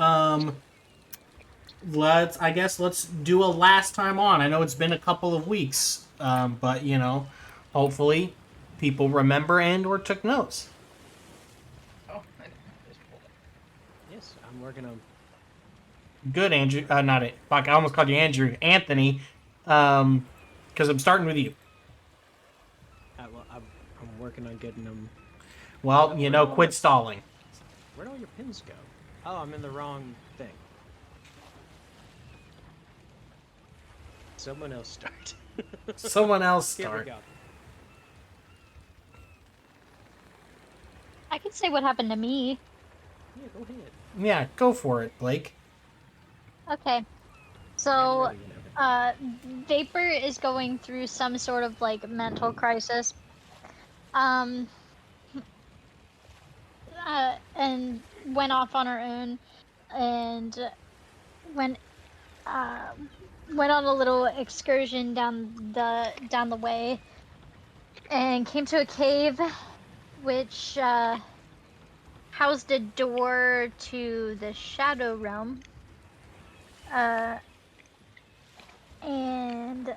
Um, let's do a last time on. I know it's been a couple of weeks, but hopefully people remember and or took notes. Oh, I just pulled it. Yes, I'm working on. Good, Andrew. Not it. Fuck, I almost called you Andrew. Anthony. Because I'm starting with you. Well, I'm working on getting them. Well, Oh, where did quit stalling. all your pins go? Oh, I'm in the wrong thing. Someone else start. Someone else Here we start. go. I can say what happened to me. Yeah, go ahead. Yeah, go for it, Blake. Okay. I'm So, ready whenever. Vapor is going through some sort of like mental crisis. Um, and went off on her own and went uh went on a little excursion down the way and came to a cave which housed a door to the shadow realm. Uh, and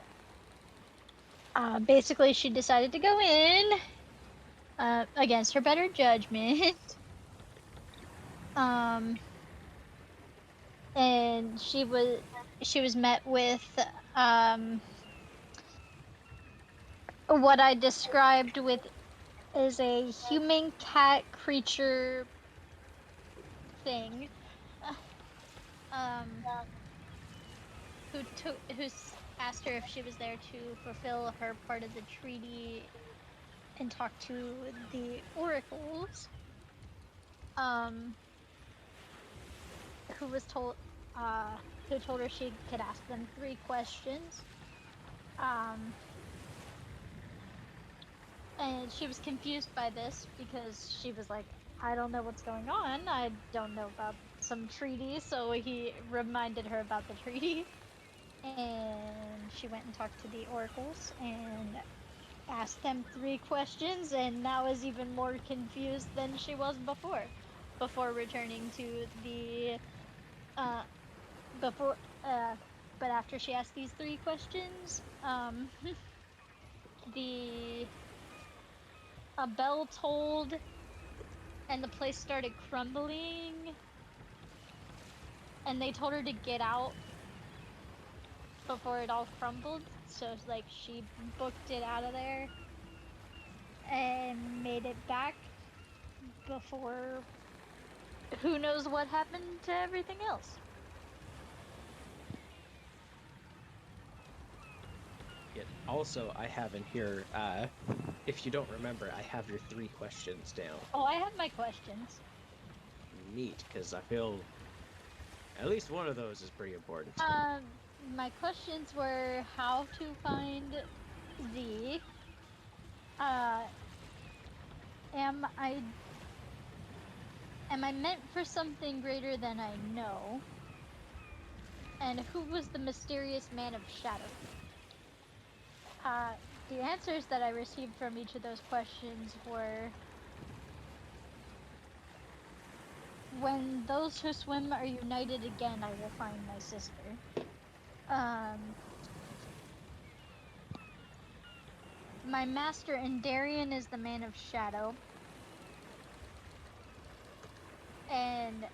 basically, she decided to go in against her better judgment. um, and she was met with what I described with is a human cat creature thing. Um, who asked her if she was there to fulfill her part of the treaty and talk to the oracles. Um, who was told who told her she could ask them 3 questions. Um, and she was confused by this because she was like, I don't know what's going on. I don't know about some treaty. So he reminded her about the treaty. And she went and talked to the oracles and asked them 3 questions, and now is even more confused than she was before returning to the uh before but after she asked these 3 questions, the a bell tolled and the place started crumbling, and they told her to get out before it all crumbled. So like she booked it out of there and made it back before who knows what happened to everything else. Yeah. Also, I have in here. If you don't remember, I have your 3 questions down. Oh, I have my questions. Neat, because I feel at least one of those is pretty important. My questions were how to find Z. Uh, am I am I meant for something greater than I know? And who was the mysterious man of shadow? Uh, the answers that I received from each of those questions were when those who swim are united again, I will find my sister. Um, my master Endarian is the man of shadow, and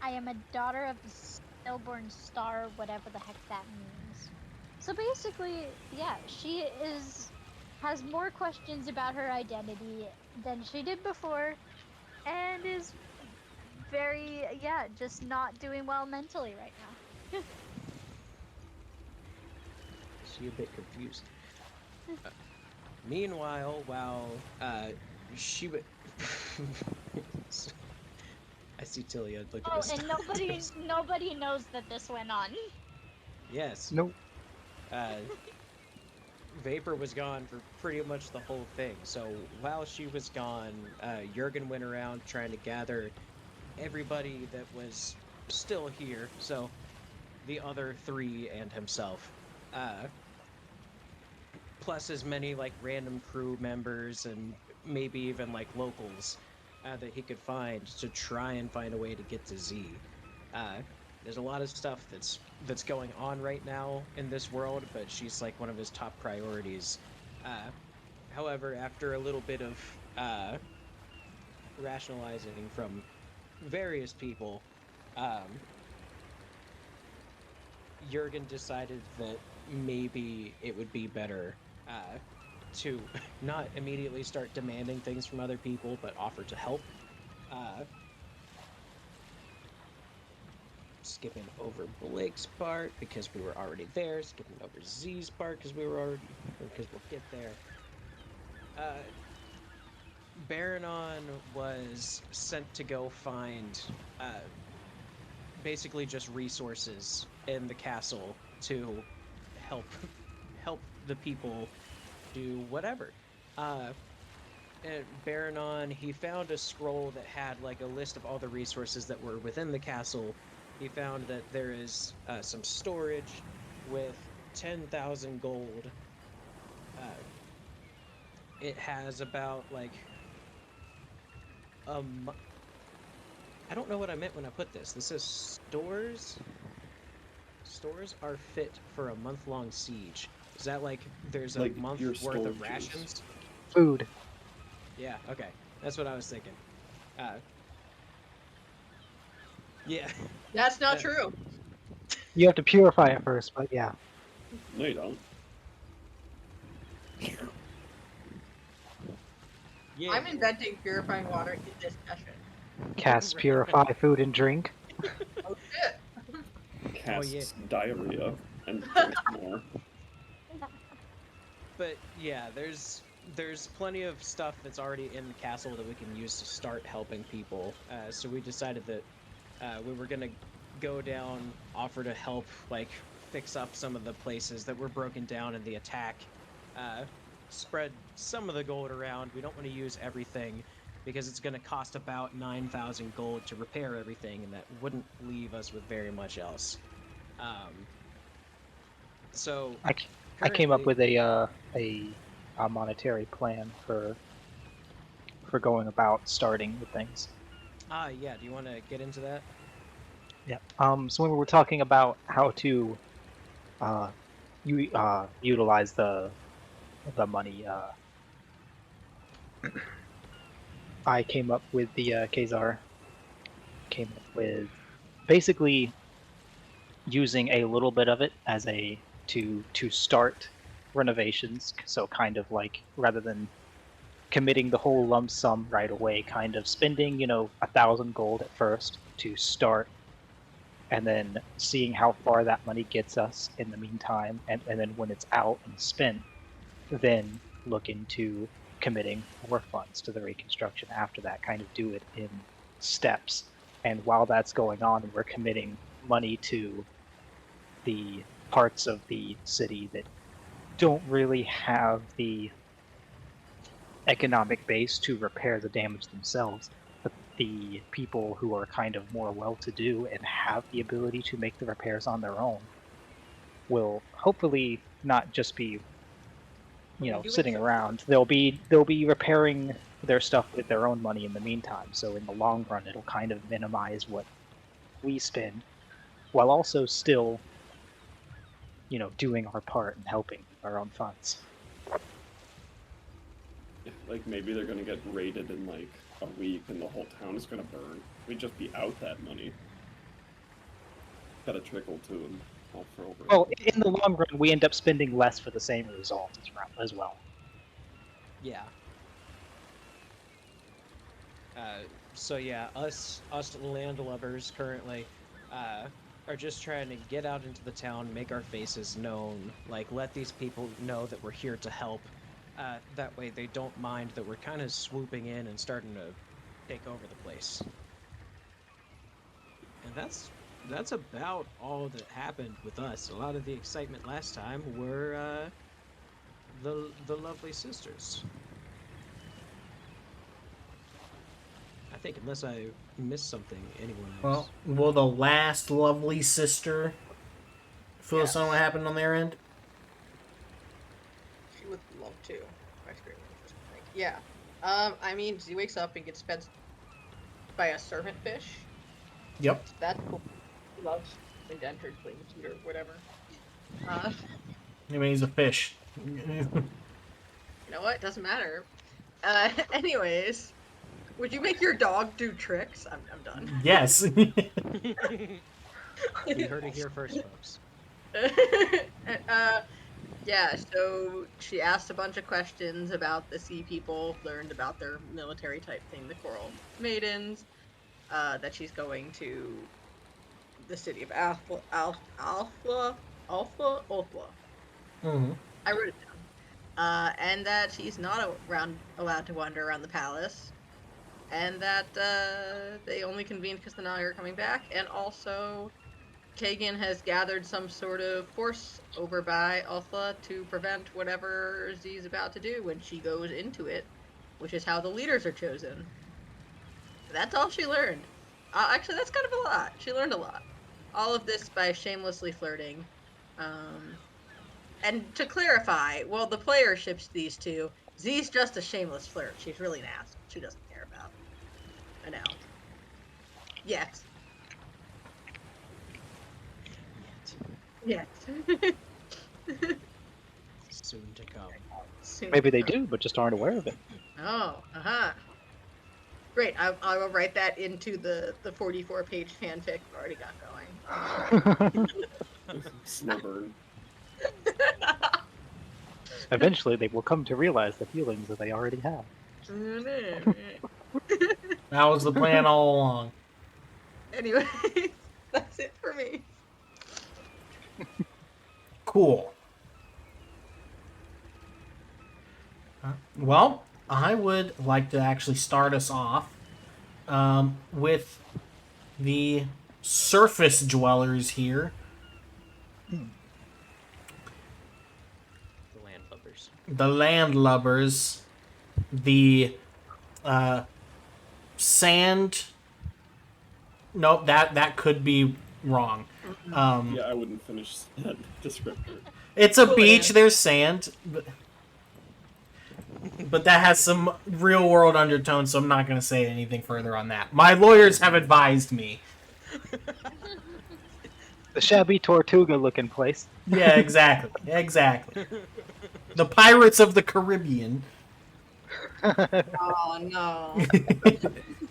I am a daughter of the stillborn star, whatever the heck that means. So basically, yeah, she has more questions about her identity than she did before, and is very, yeah, just not doing well mentally right now. Is she a bit confused? Uh, Meanwhile, while she would. I see Tilia look at Oh, this and stuff. nobody knows that this went on. Yes. Nope. Uh, Vapor was gone for pretty much the whole thing. So while she was gone, Jurgen went around trying to gather everybody that was still here. So the other 3 and himself. Uh, Plus as many like random crew members and maybe even like locals that he could find to try and find a way to get to Z. There's a lot of stuff that's going on right now in this world, but she's like one of his top priorities. However, after a little bit of rationalizing from various people, um, Jurgen decided that maybe it would be better to not immediately start demanding things from other people, but offer to help. Uh, Skipping over Blake's part because we were already there. Skipping over Z's part because we were already because we'll get there. Uh, Baranon was sent to go find basically just resources in the castle to help help the people do whatever. Uh, at Baranon, he found a scroll that had like a list of all the resources that were within the castle. He found that there is some storage with 10,000 gold. Uh, it has about like um, I don't know what I meant when I put this. This says stores. Stores are fit for a month-long siege. Is that like there's a Like month your worth of storages. rations? Food. Yeah, okay. That's what I was thinking. Yeah. That's not true. You have to purify it first, but yeah. No, you don't. Yeah. I'm inventing purifying water in this session. Cast Right. purify food and drink. Oh shit. Casts diarrhea and drinks more. But yeah, there's plenty of stuff that's already in the castle that we can use to start helping people. So we decided that we were gonna go down, offer to help, like fix up some of the places that were broken down in the attack. Spread some of the gold around. We don't want to use everything because it's going to cost about 9,000 gold to repair everything, and that wouldn't leave us with very much else. So I came up currently- with a monetary plan for going about starting with things. Yeah. Do you want to get into that? Yeah. So when we were talking about how to utilize the money, I came up with the Khazar came up with basically using a little bit of it as a to start renovations. So kind of like rather than committing the whole lump sum right away, kind of spending 1,000 gold at first to start, and then seeing how far that money gets us in the meantime, and then when it's out and spent, then look into committing more funds to the reconstruction after that, kind of do it in steps. And while that's going on and we're committing money to the parts of the city that don't really have the economic base to repair the damage themselves, but the people who are kind of more well-to-do and have the ability to make the repairs on their own will hopefully not just be sitting around. They'll be repairing their stuff with their own money in the meantime. So in the long run, it'll kind of minimize what we spend, while also still, doing our part and helping with our own funds. Like maybe they're gonna get raided in like a week and the whole town is gonna burn. We'd just be out that money. Gotta trickle to them all for over. Well, in the long run, we end up spending less for the same result as well. Yeah. So yeah, us landlubbers currently are just trying to get out into the town, make our faces known, like let these people know that we're here to help. That way they don't mind that we're kind of swooping in and starting to take over the place. And that's about all that happened with us. A lot of the excitement last time were the lovely sisters. I think unless I missed something, anyone else. Well, will the last lovely sister fill us Yes. on what happened on their end? She would love to. My screen was just blank. Yeah. I mean, he wakes up and gets fed by a servant fish. Yep. That's cool. loves indentured wingsuit or whatever. Uh, I mean, he's a fish. you know what? Doesn't matter. Anyways, would you make your dog do tricks? I'm done. Yes. You heard it here first, folks. uh, yeah, so she asked a bunch of questions about the sea people, learned about their military type thing, the Coral Maidens, that she's going to the city of Althla. hmm I wrote it down. And that she's not allowed to wander around the palace, and that they only convened because the Nile are coming back, and also Kagan has gathered some sort of force over by Althla to prevent whatever Z's about to do when she goes into it, which is how the leaders are chosen. That's all she learned. Actually, that's kind of a lot. She learned a lot. All of this by shamelessly flirting. And to clarify, well, the player ships these two. Z's just a shameless flirt. She's really an ass. She doesn't care about an elf. Yet. Yet. Soon to come. Soon Maybe to they come. do, but just aren't aware of it. Oh, uh-huh. Great, I will write that into the 44-page fanfic I've already got going. Slow burn. Eventually, they will come to realize the feelings that they already have. That was the plan all along. Anyway, that's it for me. Cool. Well, I would like to actually start us off with the surface dwellers here. The landlubbers. The landlubbers. The sand. Nope, that could be wrong. Yeah, I wouldn't finish that descriptor. It's a Cool, beach. yeah. There's sand, but that has some real world undertones. So I'm not going to say anything further on that. My lawyers have advised me. The shabby Tortuga-looking place. Yeah, exactly, exactly. The Pirates of the Caribbean. Oh no.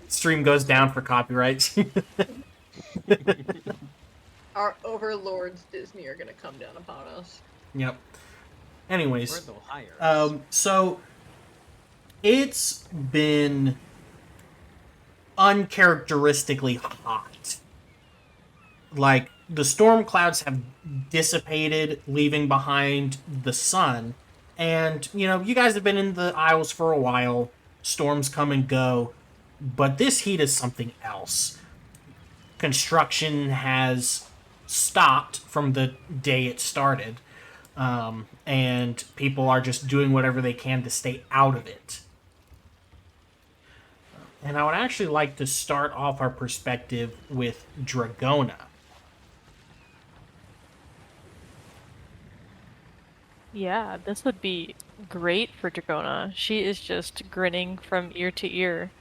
Stream goes down for copyright. Our overlords Disney are gonna come down upon us. Yep. Or Anyways, they'll hire us. so it's been uncharacteristically hot. Like, the storm clouds have dissipated, leaving behind the sun. And, you guys have been in the Isles for a while. Storms come and go. But this heat is something else. Construction has stopped from the day it started. And people are just doing whatever they can to stay out of it. And I would actually like to start off our perspective with Dragona. Yeah, this would be great for Dragona. She is just grinning from ear to ear.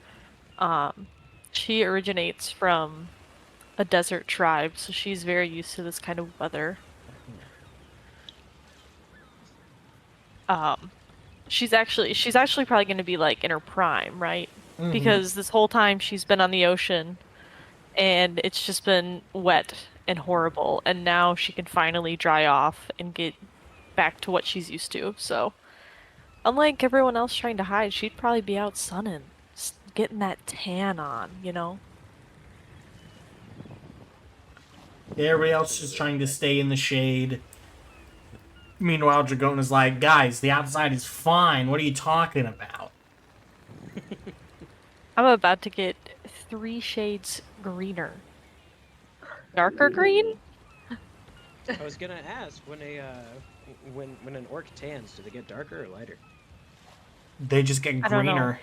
She originates from a desert tribe, so she's very used to this kind of weather. She's actually probably going to be like in her prime, right? Mhm. Because this whole time she's been on the ocean, and it's just been wet and horrible, and now she can finally dry off and get back to what she's used to. So, unlike everyone else trying to hide, she'd probably be out sunning, getting that tan on, Everybody else is trying to stay in the shade. Meanwhile, Dragona's like, guys, the outside is fine. What are you talking about? I'm about to get 3 shades greener. Darker green? I was gonna ask when when an orc tans, do they get darker or lighter? They just get I don't know. greener.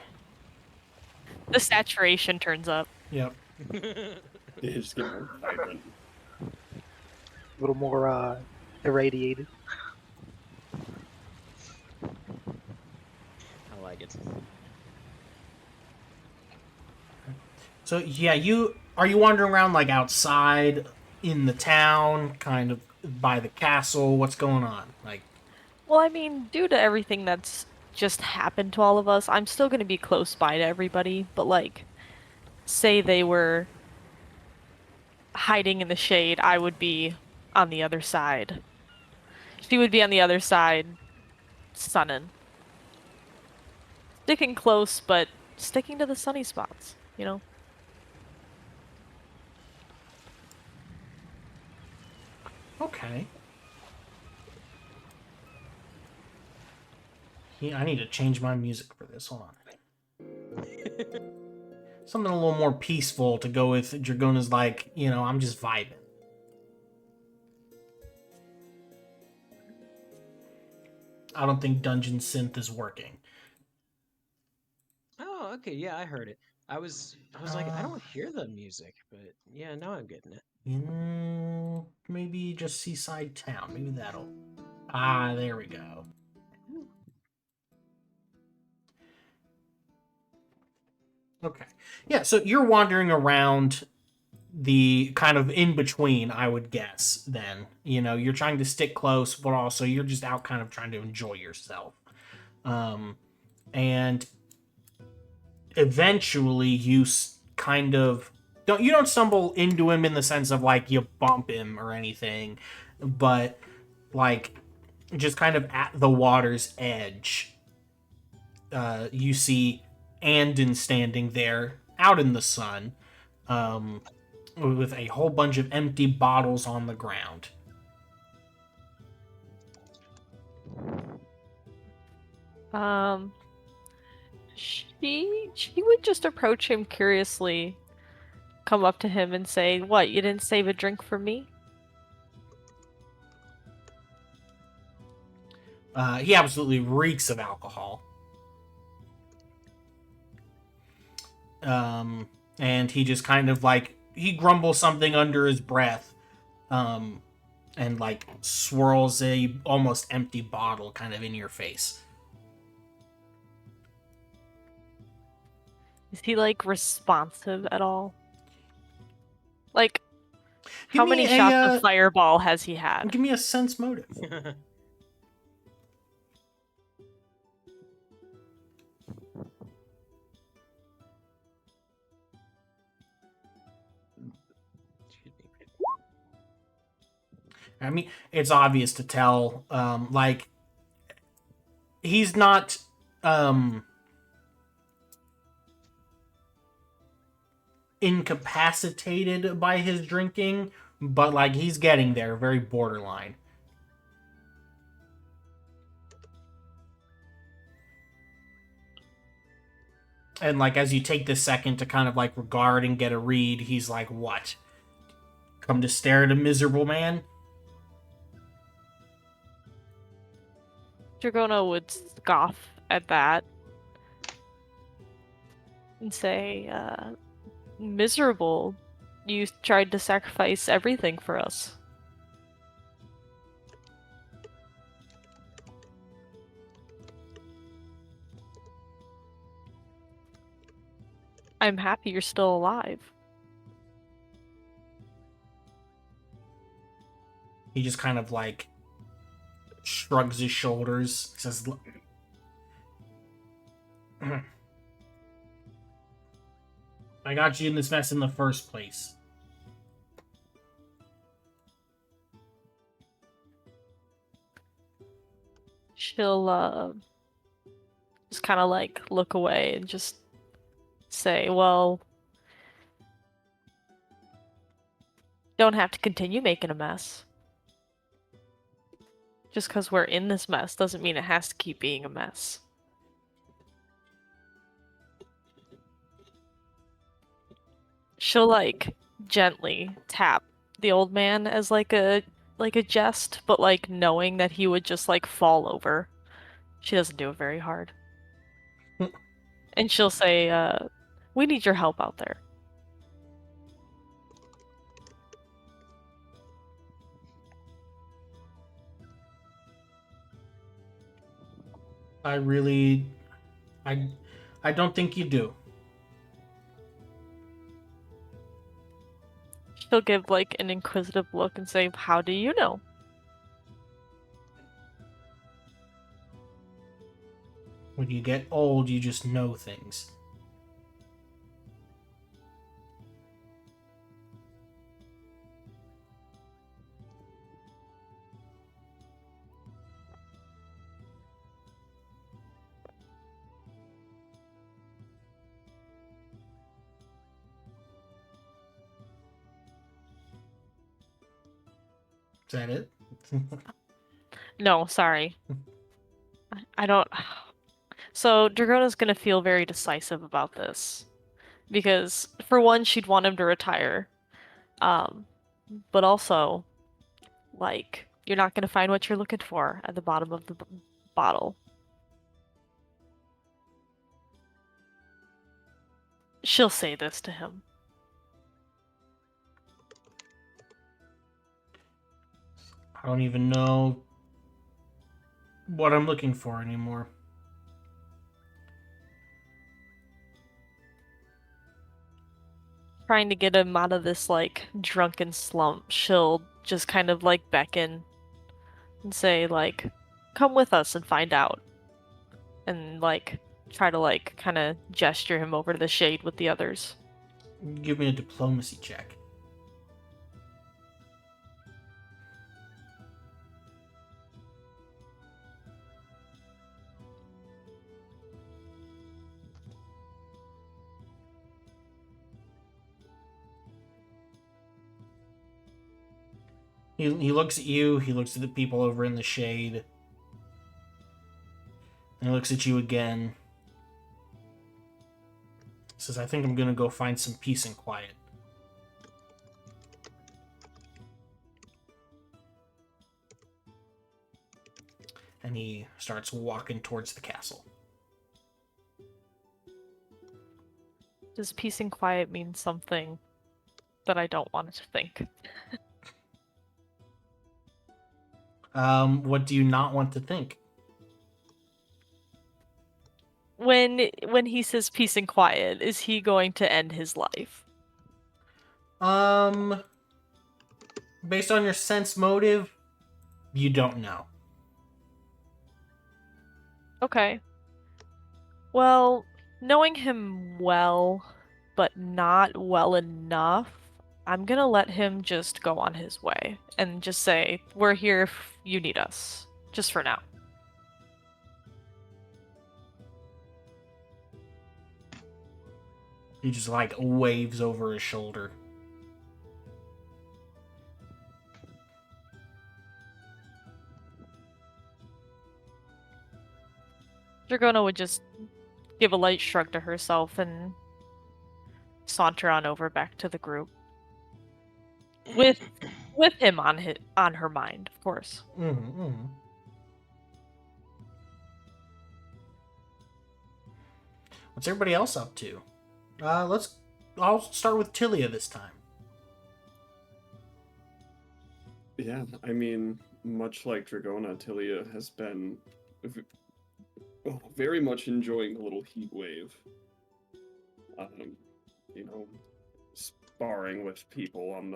The saturation turns up. Yep. They just get more vibrant. A little more irradiated. I like it. So yeah, are you wandering around like outside in the town, kind of by the castle? What's going on? Like, Well, I mean, due to everything that's just happened to all of us, I'm still gonna be close by to everybody, but like, say they were hiding in the shade, I would be on the other side. She would be on the other side, sunning. Sticking close, but sticking to the sunny spots, you know? okay. Yeah, I need to change my music for this. Hold on. Something a little more peaceful to go with. Dragona's like, I'm just vibing. I don't think Dungeon Synth is working. Oh, okay, yeah, I heard it. I was like, I don't hear the music, but yeah, now I'm getting it. Maybe just Seaside Town. Maybe that'll. Ah, there we go. Okay. Yeah, so you're wandering around the kind of in between, I would guess, then. You're trying to stick close, but also you're just out kind of trying to enjoy yourself. And eventually kind of don't stumble into him in the sense of like you bump him or anything, but like just kind of at the water's edge, you see Andon standing there out in the sun, with a whole bunch of empty bottles on the ground. Um, she would just approach him curiously, come up to him and say, "What, you didn't save a drink for me?" He absolutely reeks of alcohol. And he just kind of like he grumbles something under his breath, and like swirls a almost empty bottle kind of in your face. Is he like responsive at all? Like, Give how me many a shots of fireball has he had? give me a sense motive. Excuse me. I mean, it's obvious to tell. Like he's not incapacitated by his drinking, but like he's getting there, very borderline. And like as you take this second to kind of like regard and get a read, he's like, "What? Come to stare at a miserable man?" Dragona would scoff at that and say, miserable. You tried to sacrifice everything for us. I'm happy you're still alive. He just kind of like shrugs his shoulders, says, "I got you in this mess in the first place." She'll, just kind of like look away and just say, well, don't have to continue making a mess. Just because we're in this mess doesn't mean it has to keep being a mess. She'll like gently tap the old man as like a jest, but like knowing that he would just like fall over. She doesn't do it very hard. And she'll say, we need your help out there. I really, I, I don't think you do. She'll give like an inquisitive look and say, "How do you know?" When you get old, you just know things. Is that it? No, sorry. I don't. So Dragona's gonna feel very decisive about this because, for one, she'd want him to retire, but also, like, you're not gonna find what you're looking for at the bottom of the bottle. She'll say this to him. I don't even know what I'm looking for anymore. Trying to get him out of this, like, drunken slump, she'll just kind of, like, beckon and say, like, come with us and find out. And, like, try to, like, kind of gesture him over to the shade with the others. Give me a diplomacy check. He looks at you, he looks at the people over in the shade, and he looks at you again. He says, I think I'm gonna go find some peace and quiet. And he starts walking towards the castle. Does peace and quiet mean something that I don't want it to think? What do you not want to think? When he says peace and quiet, is he going to end his life? Based on your sense motive, you don't know. Okay. Well, knowing him well, but not well enough, I'm gonna let him just go on his way and just say, we're here if you need us. Just for now. He just, like, waves over his shoulder. Dragona would just give a light shrug to herself and saunter on over back to the group. With him on her mind, of course. Mm-hmm, mm-hmm. What's everybody else up to? I'll start with Tilia this time. Yeah, I mean, much like Dragona, Tilia has been very much enjoying the little heat wave. You know, sparring with people on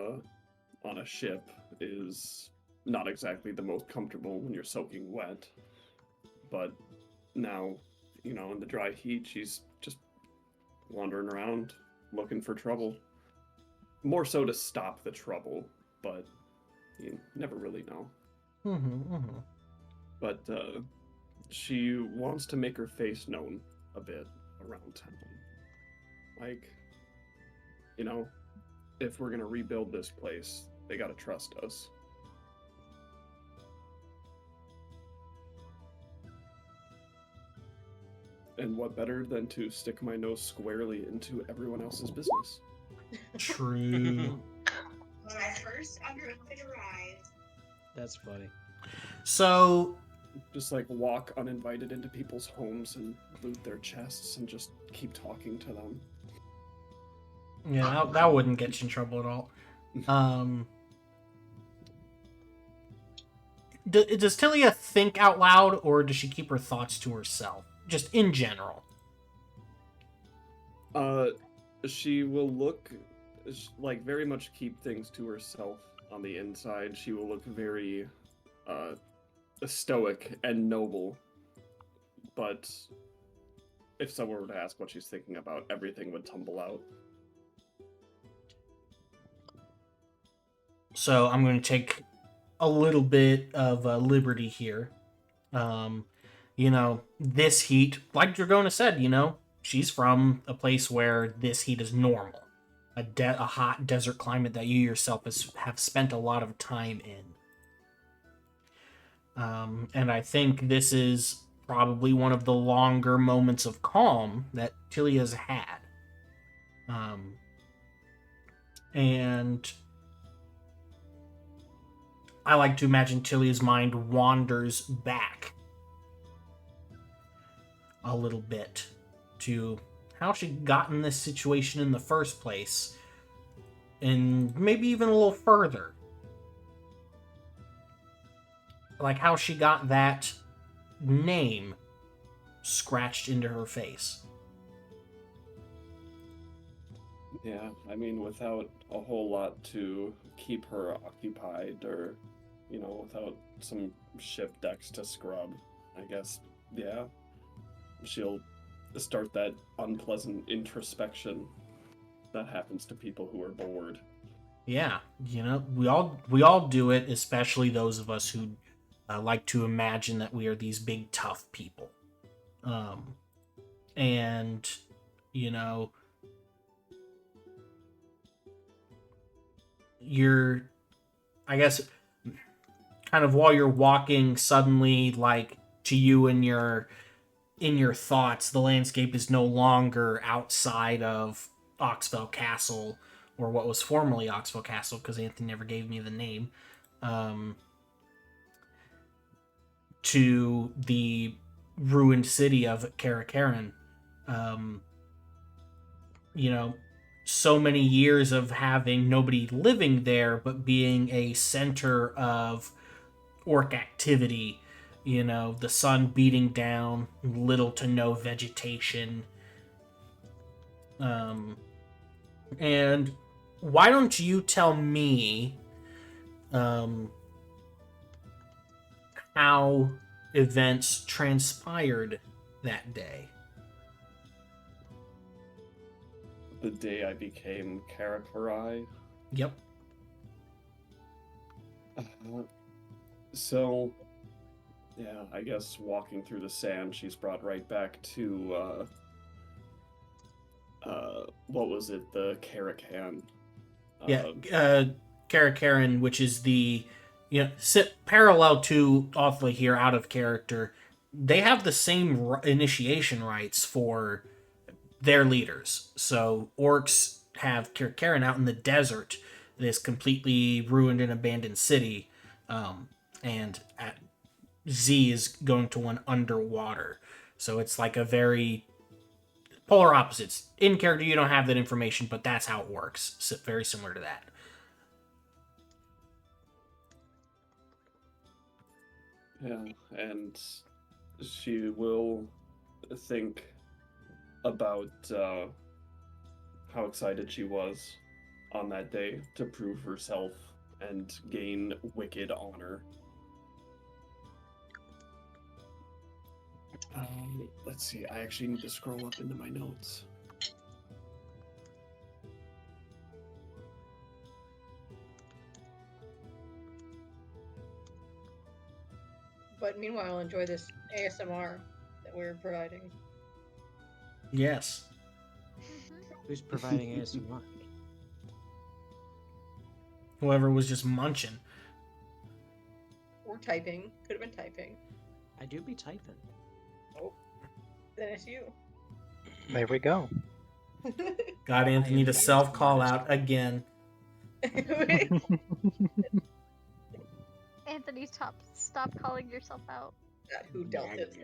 a ship is not exactly the most comfortable when you're soaking wet. But now, in the dry heat, she's just wandering around looking for trouble. More so to stop the trouble, but you never really know. Mm-hmm, mm-hmm. But she wants to make her face known a bit around town. Like, if we're gonna rebuild this place, they gotta trust us. And what better than to stick my nose squarely into everyone else's business? True. When my first ever outfit arrived. That's funny. So, Just like walk uninvited into people's homes and loot their chests and just keep talking to them. yeah, that wouldn't get you in trouble at all. Does Tilia think out loud, or does she keep her thoughts to herself? Just in general. She will look like very much keep things to herself on the inside. She will look very stoic and noble, but if someone were to ask what she's thinking about, everything would tumble out. So I'm going to take a little bit of liberty here. This heat, like Dragona said, she's from a place where this heat is normal. A hot desert climate that you yourself have spent a lot of time in. And I think this is probably one of the longer moments of calm that Tilia's had. And I like to imagine Tilia's mind wanders back a little bit to how she got in this situation in the first place, and maybe even a little further. Like how she got that name scratched into her face. Yeah, I mean, without a whole lot to keep her occupied, or, without some ship decks to scrub, I guess, yeah, she'll start that unpleasant introspection that happens to people who are bored. Yeah, we all do it, especially those of us who like to imagine that we are these big tough people. And you're, I guess, kind of while you're walking, suddenly, like, to you in your thoughts, the landscape is no longer outside of Oxfell Castle, or what was formerly Oxfell Castle, because Anthony never gave me the name, to the ruined city of Caracaren. So many years of having nobody living there, but being a center of orc activity. The sun beating down, little to no vegetation. And why don't you tell me how events transpired that day? The day I became Karakari. Yep. So, yeah, I guess walking through the sand, she's brought right back to, what was it? The Karakan. Caracaren, which is the, parallel to Althla here, out of character. They have the same initiation rites for their leaders. So orcs have Caracaren out in the desert, this completely ruined and abandoned city, and Z is going to one underwater. So it's like a very polar opposites. In character, you don't have that information, but that's how it works. So very similar to that. Yeah, and she will think about how excited she was on that day to prove herself and gain wicked honor. Let's see, I actually need to scroll up into my notes. But meanwhile, enjoy this ASMR that we're providing. Yes. Who's providing ASMR? Whoever was just munching. Or typing. Could have been typing. I do be typing. Oh, then it's you. There we go. Got Anthony to self-call out again. Anthony, stop calling yourself out. Who dealt it?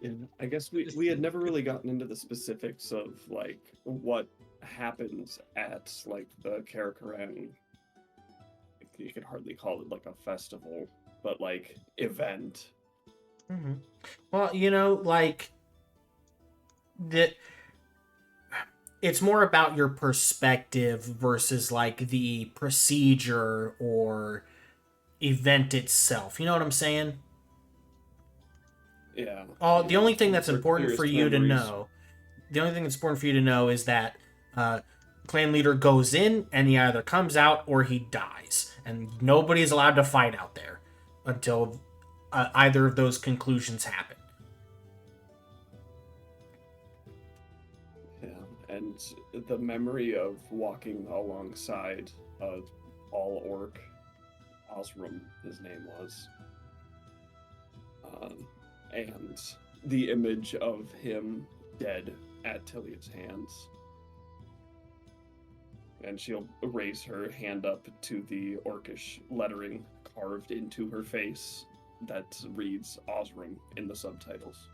Yeah, I guess we had never really gotten into the specifics of like what happens at like the Karakaran. You could hardly call it like a festival, but like event. Mm-hmm. Well, like that it's more about your perspective versus like the procedure or event itself. You know what I'm saying? Yeah. The only thing that's Her important for clearest you to memories. know, the only thing that's important for you to know is that clan leader goes in and he either comes out or he dies, and nobody's allowed to fight out there until either of those conclusions happen. Yeah, and the memory of walking alongside a all orc, Osram, his name was, and the image of him dead at Tilia's hands. And she'll raise her hand up to the orcish lettering carved into her face that reads Osram in the subtitles.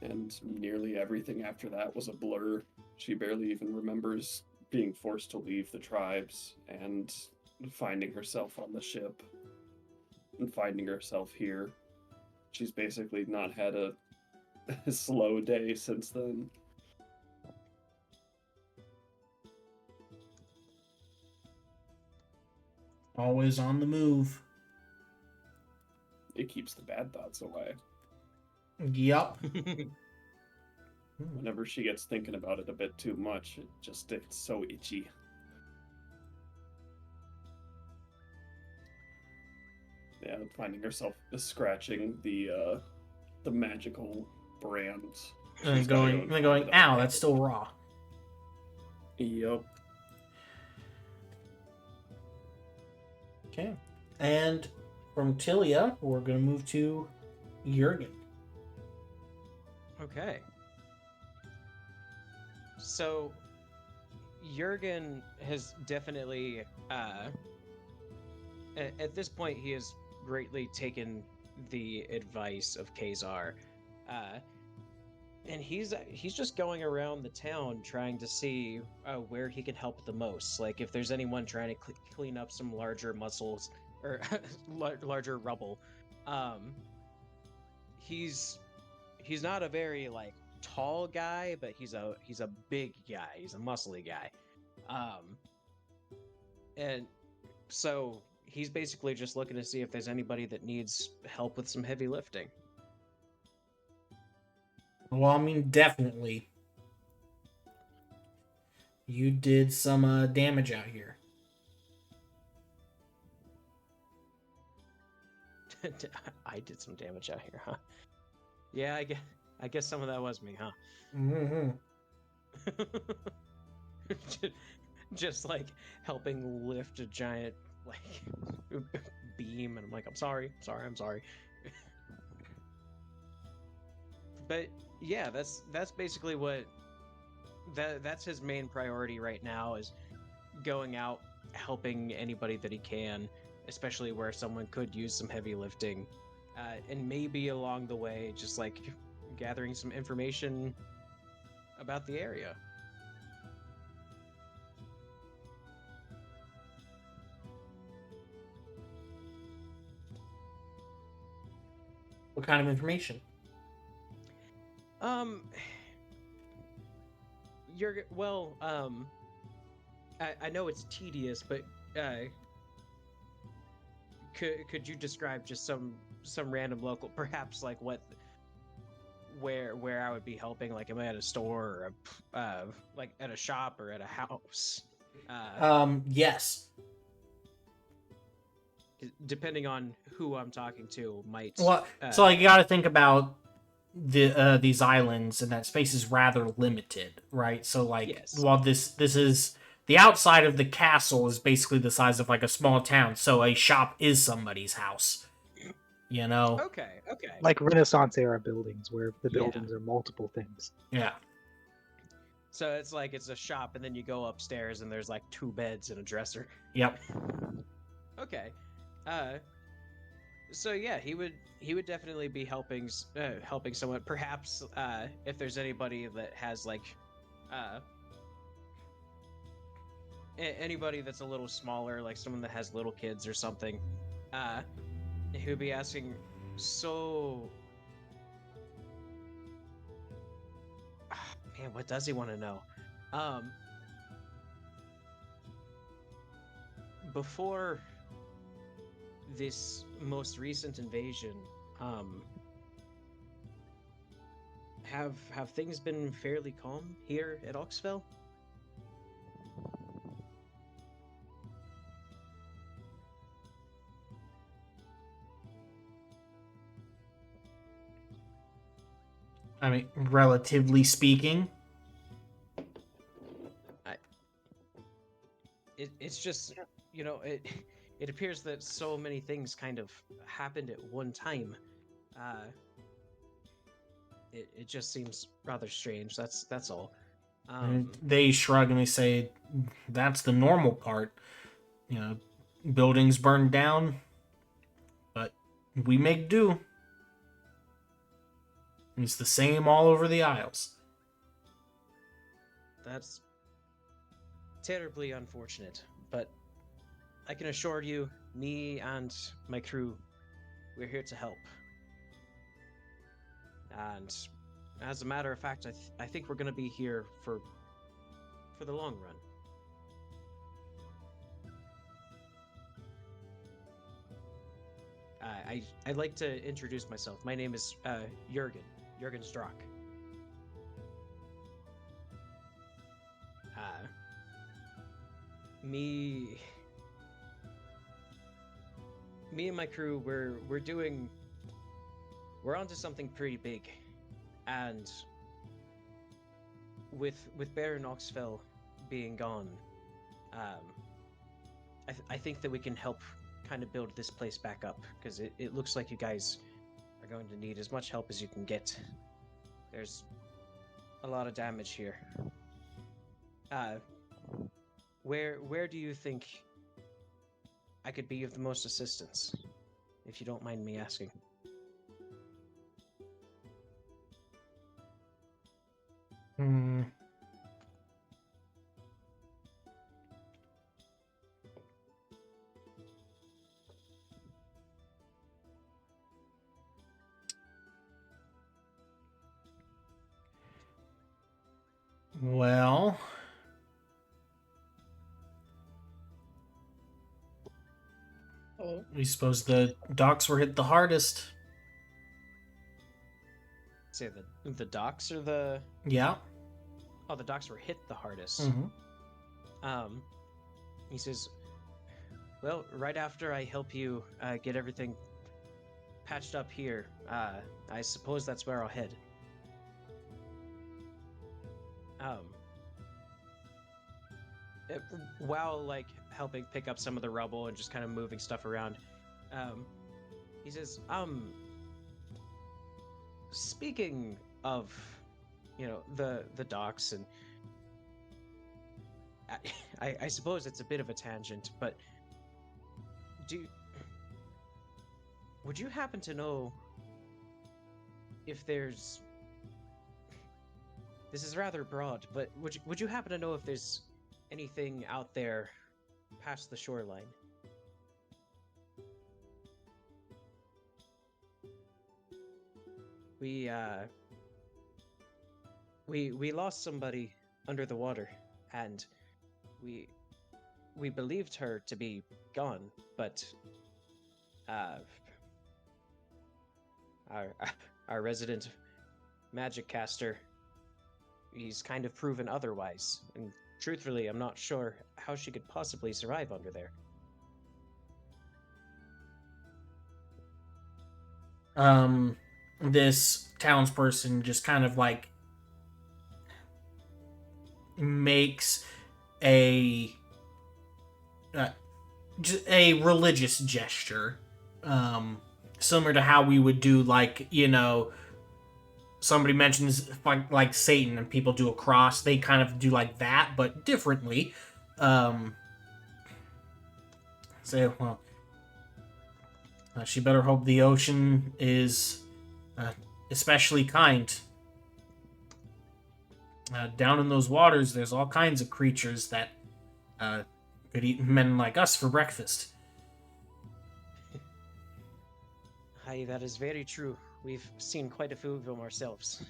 And nearly everything after that was a blur. She barely even remembers being forced to leave the tribes and finding herself on the ship and finding herself here. She's basically not had a slow day since then. Always on the move. It keeps the bad thoughts away. Yup. Whenever she gets thinking about it a bit too much, it's so itchy. Yeah, finding herself scratching the magical brand. And She's gotta going, go and and going, find it on ow, the that's still raw. Yup. Okay. And from Tilia, we're going to move to Jurgen. Okay. So, Jurgen has definitely, at this point, he has greatly taken the advice of Kazar, and he's just going around the town trying to see where he can help the most. Like if there's anyone trying to clean up some larger muscles or larger rubble. He's not a very like tall guy, but he's a big guy. He's a muscly guy. And so he's basically just looking to see if there's anybody that needs help with some heavy lifting. Well, I mean, definitely. You did some damage out here. I did some damage out here, huh? Yeah, I guess some of that was me, huh? Mm-hmm. Just like helping lift a giant like beam, and I'm like, I'm sorry. But yeah, that's basically what that's his main priority right now, is going out, helping anybody that he can, especially where someone could use some heavy lifting, and maybe along the way just like gathering some information about the area. What kind of information? You're well. I know it's tedious, but could you describe just some random local, perhaps like where I would be helping? Like, am I at a store or like at a shop or at a house? Yes. Depending on who I'm talking to, might. Well, so like, you got to think about these islands, and that space is rather limited, right? So like, Yes. while this is the outside of the castle is basically the size of like a small town, so a shop is somebody's house. You know? Okay. Like Renaissance era buildings, where the buildings are multiple things. Yeah. So it's like it's a shop, and then you go upstairs, and there's like 2 beds and a dresser. Yep. Okay. So yeah, he would definitely be helping someone. Perhaps if there's anybody that has like anybody that's a little smaller, like someone that has little kids or something, who'd be asking, so, man, what does he want to know? Before this most recent invasion, have things been fairly calm here at Oxfell? I mean, relatively speaking. It's just, you know, it appears that so many things kind of happened at one time. It just seems rather strange. That's all. And they shrug and they say, that's the normal part. You know, buildings burned down, but we make do. It's the same all over the Isles. That's terribly unfortunate, but I can assure you, me and my crew, we're here to help. And as a matter of fact, I think we're going to be here for the long run. I'd like to introduce myself. My name is Jurgen Strock. Me and my crew, we're onto something pretty big, and with Baron Oxfell being gone, I think that we can help kind of build this place back up, because it looks like you guys are going to need as much help as you can get. There's a lot of damage here. Where do you think I could be of the most assistance, if you don't mind me asking? Well, we suppose the docks were hit the hardest. Say the docks or the... Yeah. Oh, the docks were hit the hardest. Mm-hmm. He says, well, right after I help you get everything patched up here, I suppose that's where I'll head. While like helping pick up some of the rubble and just kind of moving stuff around, he says, speaking of, you know, the docks, and I suppose it's a bit of a tangent, but would you happen to know if there's... This is rather broad, but would you happen to know if there's anything out there past the shoreline? We lost somebody under the water, and we believed her to be gone, but our resident magic caster, he's kind of proven otherwise, and truthfully, I'm not sure how she could possibly survive under there. This townsperson just kind of like makes a religious gesture, similar to how we would do, like, you know, somebody mentions like Satan and people do a cross. They kind of do like that, but differently. Say, well, she better hope the ocean is especially kind. Down in those waters, there's all kinds of creatures that Could eat men like us for breakfast. Aye, that is very true. We've seen quite a few of them ourselves.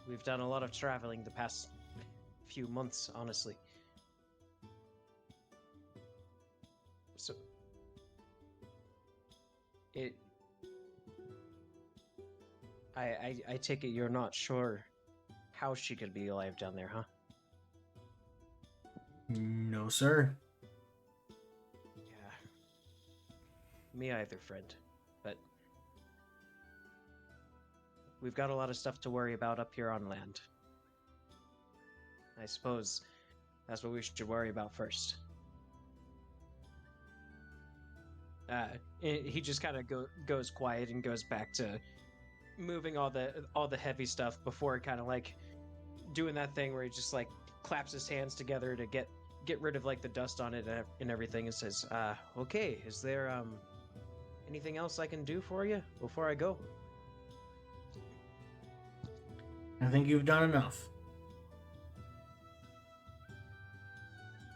We've done a lot of traveling the past few months, honestly. So, I take it you're not sure how she could be alive down there, huh? No, sir. Yeah. Me either, friend. But we've got a lot of stuff to worry about up here on land. I suppose that's what we should worry about first. He just kind of goes quiet and goes back to moving all the heavy stuff before kind of like doing that thing where he just like claps his hands together to get rid of like the dust on it and everything, and says, okay, is there anything else I can do for you before I go? I think you've done enough.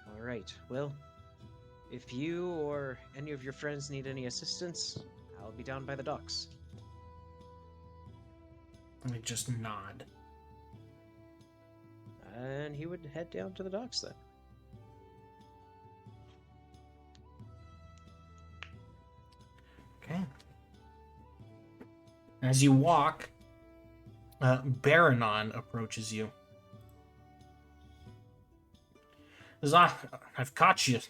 All right, well, if you or any of your friends need any assistance, I'll be down by the docks. I just nod. And he would head down to the docks then. Okay. As you walk, Baranon approaches you. Says, I've caught you.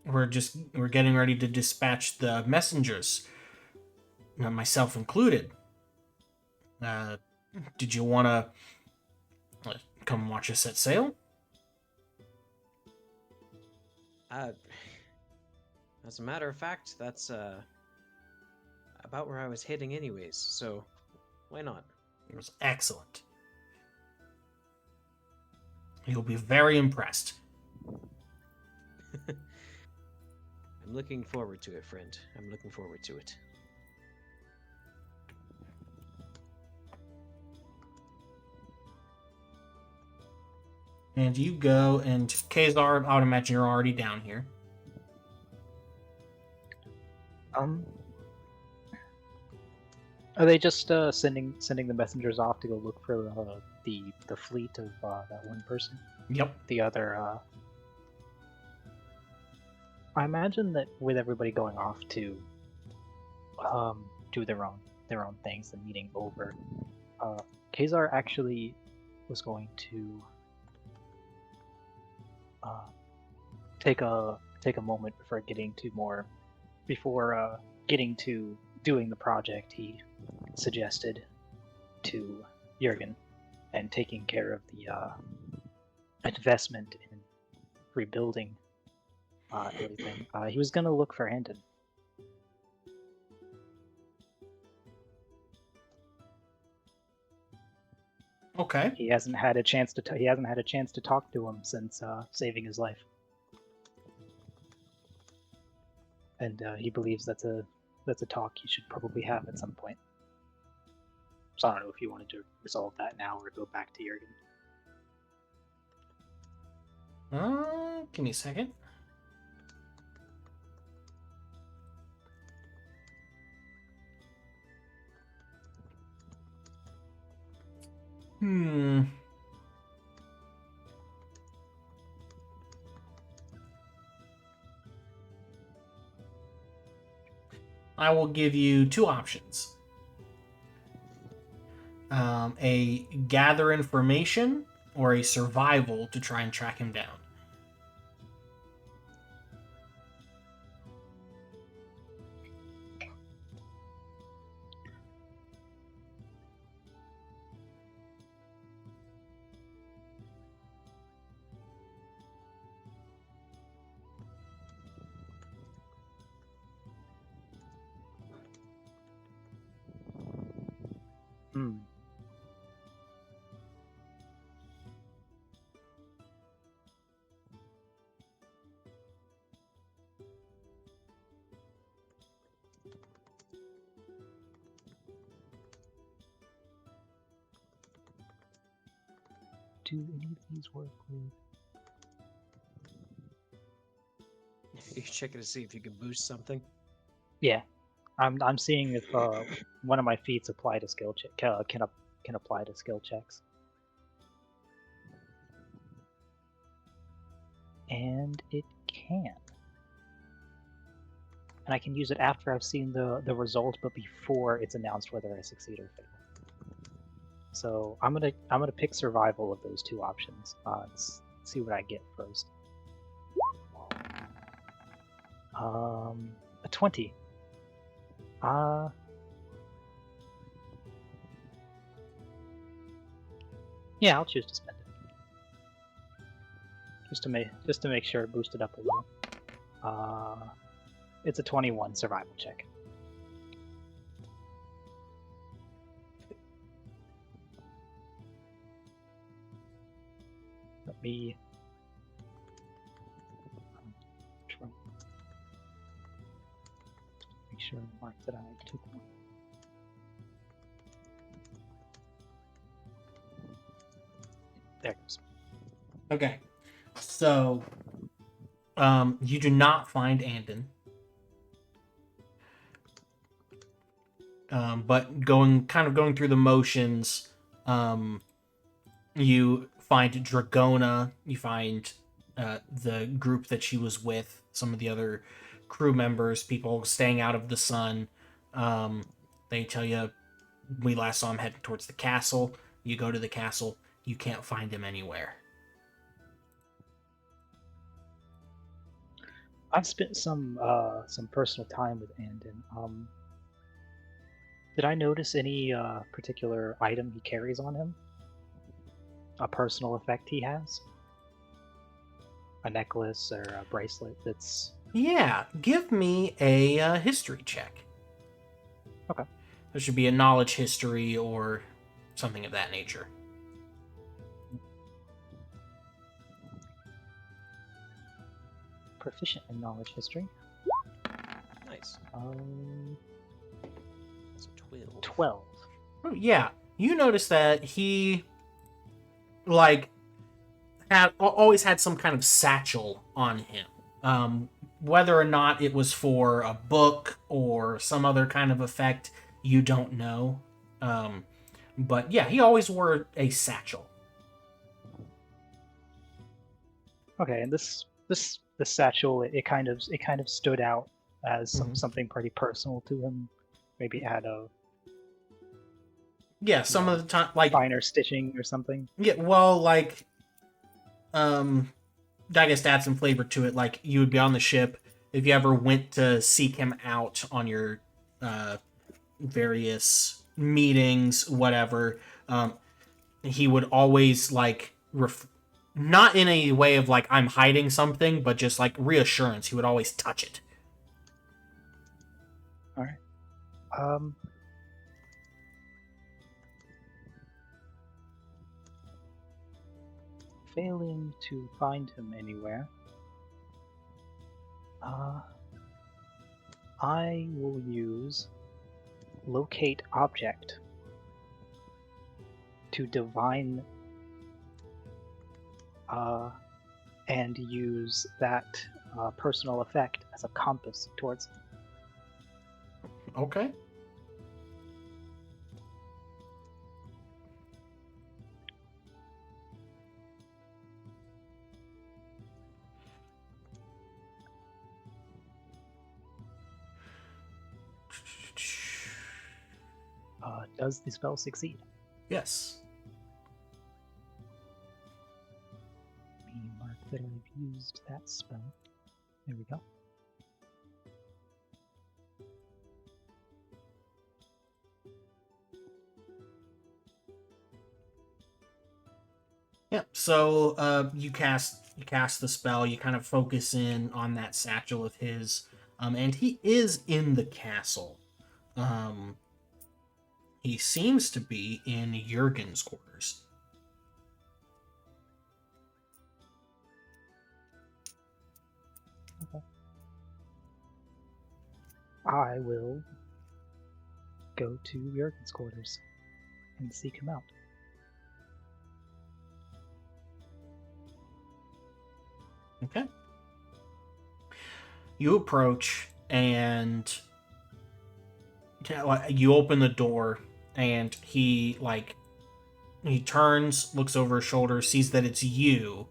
We're getting ready to dispatch the messengers, myself included. Did you want to come watch us set sail? As a matter of fact, that's about where I was heading anyways, so why not? It was excellent. You'll be very impressed. I'm looking forward to it, friend. I'm looking forward to it. And you go, and Kazar, I would imagine you're already down here. Are they just sending the messengers off to go look for the fleet of that one person? Yep. The other. I imagine that with everybody going off to do their own things, the meeting over, Kazar actually was going to take a moment before getting to doing the project he suggested to Jurgen and taking care of the investment in rebuilding everything. He was gonna look for Hendon. Okay. He hasn't had a chance to talk to him since saving his life, and he believes that's a talk he should probably have at some point. So I don't know if you wanted to resolve that now or go back to Jurgen. Give me a second. I will give you two options. A gather information or a survival to try and track him down. do any of these work with? You're checking to see if you can boost something. Yeah, I'm seeing if one of my feats apply to skill check can apply to skill checks. And it can. And I can use it after I've seen the result, but before it's announced whether I succeed or fail. So I'm gonna pick survival of those two options. Let's see what I get first. A 20. Yeah, I'll choose to spend it. Just to make sure it boosted up a little. It's a 21 survival check. Let me try. Make sure I mark that I took one. There it goes. Okay. So, you do not find Andon. But going through the motions, you find Dragona, you find the group that she was with, some of the other crew members, people staying out of the sun. They tell you, we last saw him heading towards the castle. You go to the castle, you can't find him anywhere. I've spent some personal time with Andon. Did I notice any particular item he carries on him? A personal effect he has? A necklace or a bracelet that's... Yeah, give me a history check. Okay. There should be a knowledge history or something of that nature. Proficient in knowledge history. Nice. That's a 12. 12. Oh, yeah, you notice that he, like, always had some kind of satchel on him. Whether or not it was for a book or some other kind of effect, you don't know. But yeah, he always wore a satchel. Okay, and this satchel, it kind of stood out as Mhm. something pretty personal to him. Maybe it had a Yeah, some of the time, like, finer stitching or something. yeah, well, like, I guess to add some flavor to it, like, you would be on the ship. If you ever went to seek him out on your various meetings, whatever, he would always, like, not in a way of, like, I'm hiding something, but just, like, reassurance. He would always touch it. Alright. Failing to find him anywhere. I will use locate object to divine and use that personal effect as a compass towards him. Okay. Does the spell succeed? Yes. Let me mark that I've used that spell. There we go. Yep. So you cast the spell. You kind of focus in on that satchel of his, and he is in the castle. He seems to be in Jurgen's quarters. Okay. I will go to Jurgen's quarters and seek him out. Okay. You approach and you open the door, and he turns, looks over his shoulder, sees that it's you,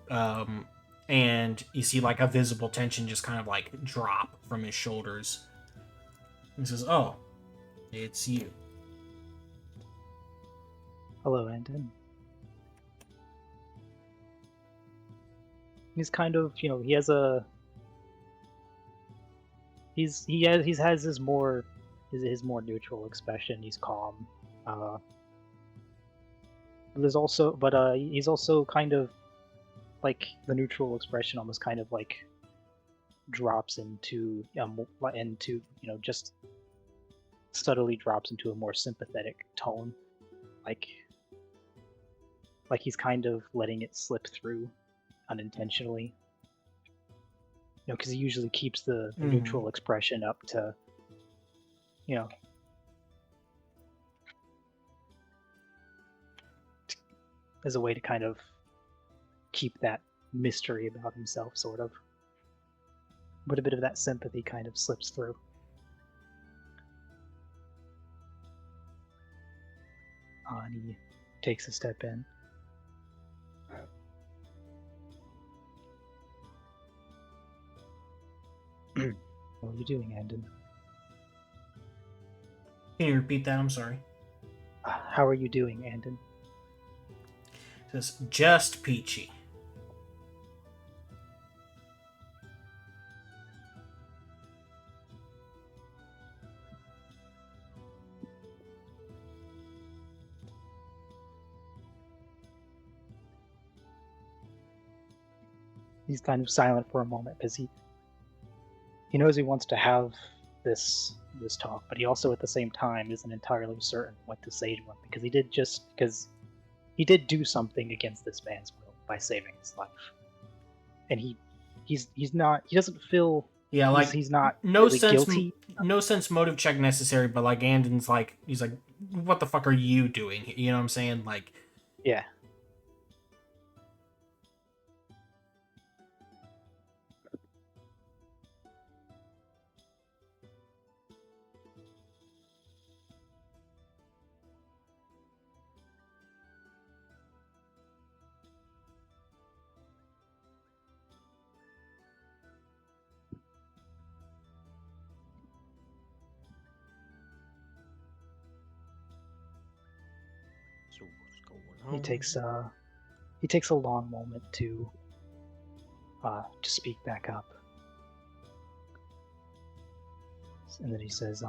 and you see like a visible tension just kind of like drop from his shoulders. He says, "Oh, it's you." Hello, Anton. He's kind of, he has a he has his more neutral expression. He's calm. There's also, but he's also kind of like the neutral expression almost kind of like drops into just subtly drops into a more sympathetic tone, like he's kind of letting it slip through unintentionally. Because he usually keeps the neutral expression up to, as a way to kind of keep that mystery about himself, sort of. But a bit of that sympathy kind of slips through. And he takes a step in. What are you doing, Andon? Can you repeat that? I'm sorry. How are you doing, Andon? He says, "Just peachy." He's kind of silent for a moment because he knows he wants to have this talk, but he also at the same time isn't entirely certain what to say to him because he did do something against this man's will by saving his life, and he doesn't feel he's not no really sense guilty. No sense motive check necessary, but like Andon's like, he's like, "What the fuck are you doing?" You know what I'm saying? Like, yeah. So what's going on? He takes a long moment to speak back up, and then he says,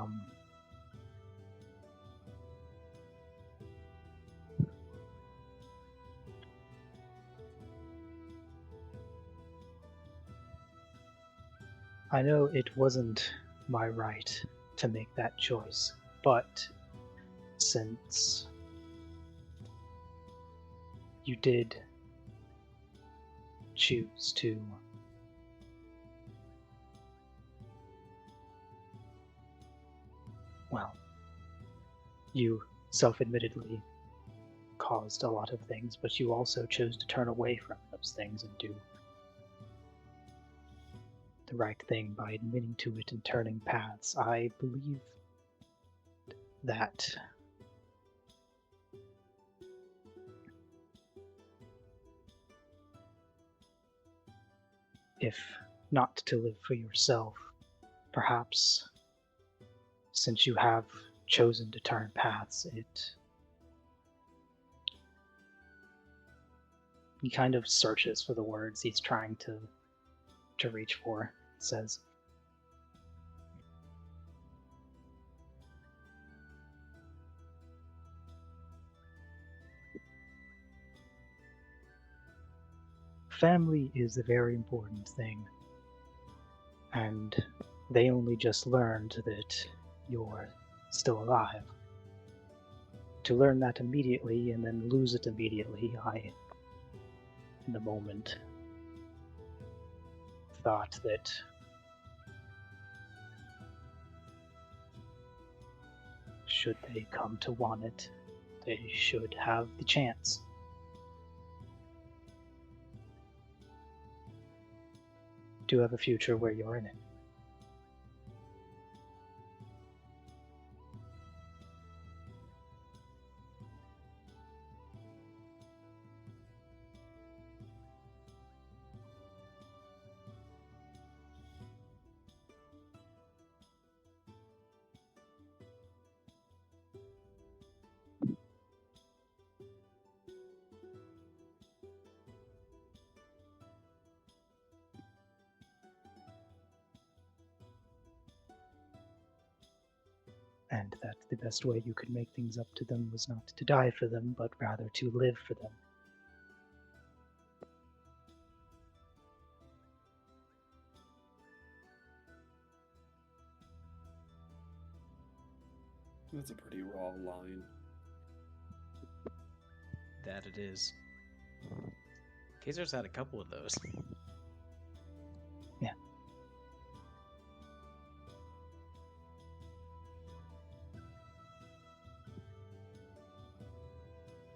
I know it wasn't my right to make that choice, but since you did choose to you self-admittedly caused a lot of things, but you also chose to turn away from those things and do the right thing by admitting to it and turning paths. I believe that if not to live for yourself, perhaps since you have chosen to turn paths, he kind of searches for the words he's trying to reach for. It says, family is a very important thing, and they only just learned that you're still alive. To learn that immediately and then lose it immediately, I, in the moment, thought that should they come to want it, they should have the chance. do have a future where you're in it. And that the best way you could make things up to them was not to die for them, but rather to live for them. That's a pretty raw line. That it is. Kazar's had a couple of those. Yeah.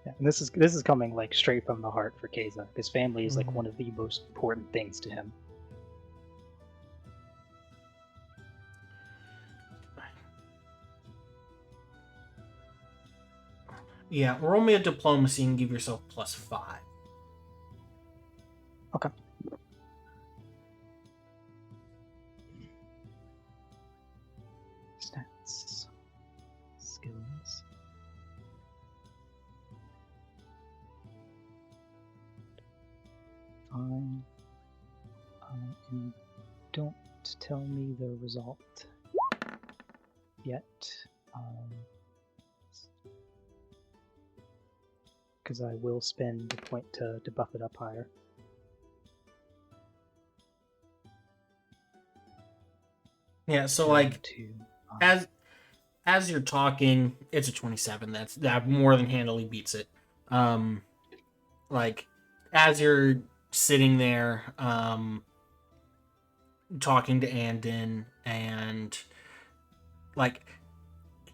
Yeah, and this is coming like straight from the heart for Keza. His family is like one of the most important things to him. Yeah, roll me a diplomacy and give yourself +5. Okay. Stats. Skills. Fine. And don't tell me the result yet. Because I will spend a point to buff it up higher. Yeah, so like as you're talking, it's a 27. That more than handily beats it. Like as you're sitting there, talking to Andon, and like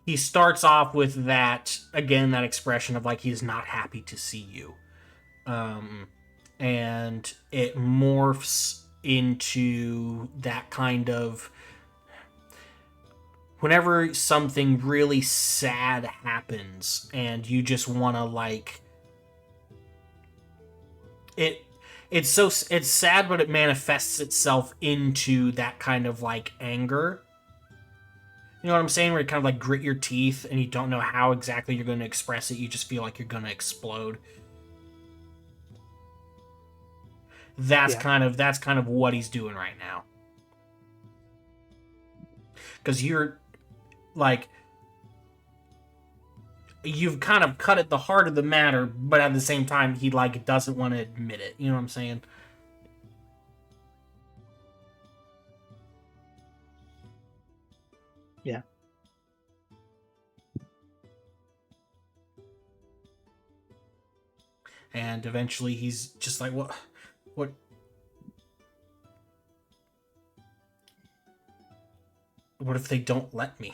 he starts off with that expression of like he's not happy to see you, and it morphs into that kind of whenever something really sad happens and you just want to like it's sad, but it manifests itself into that kind of like anger. You know what I'm saying? Where you kind of like grit your teeth and you don't know how exactly you're going to express it. You just feel like you're going to explode. That's kind of what he's doing right now. Because you're like you've kind of cut at the heart of the matter, but at the same time he like doesn't want to admit it. You know what I'm saying? Yeah. And eventually he's just like, what if they don't let me?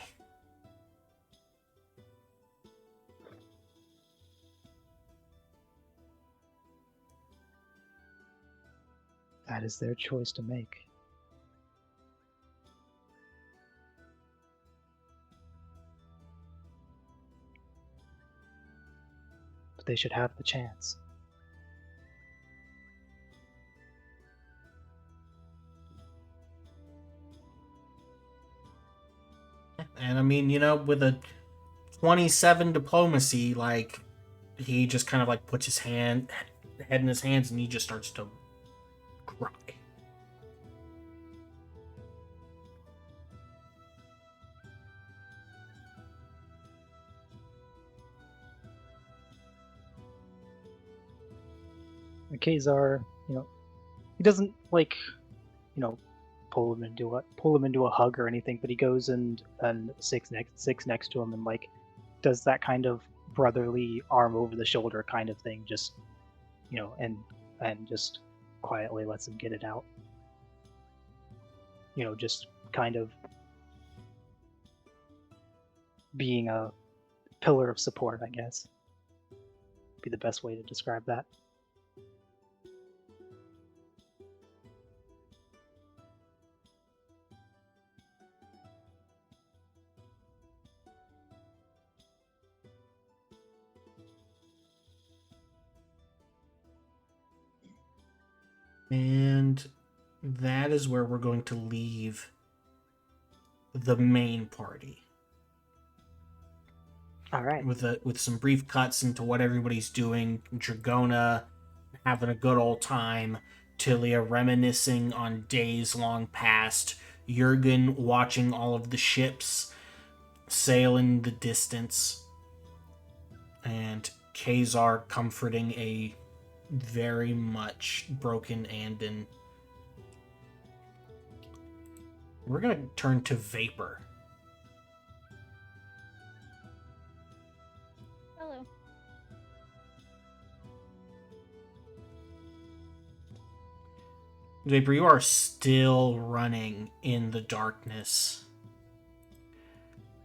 That is their choice to make. But they should have the chance. And I mean, you know, with a 27 diplomacy, like he just kind of like puts his head in his hands and he just starts to cry. Kazar, he doesn't like, pull him into a hug or anything, but he goes and sits next to him and like does that kind of brotherly arm over the shoulder kind of thing, just and just quietly lets him get it out. Just kind of being a pillar of support, I guess. Be the best way to describe that. And that is where we're going to leave the main party. All right. With some brief cuts into what everybody's doing. Dragona having a good old time. Tilia reminiscing on days long past. Jurgen watching all of the ships sail in the distance. And Kazar comforting a very much broken Andon. We're going to turn to Vapor. Hello. Vapor, you are still running in the darkness.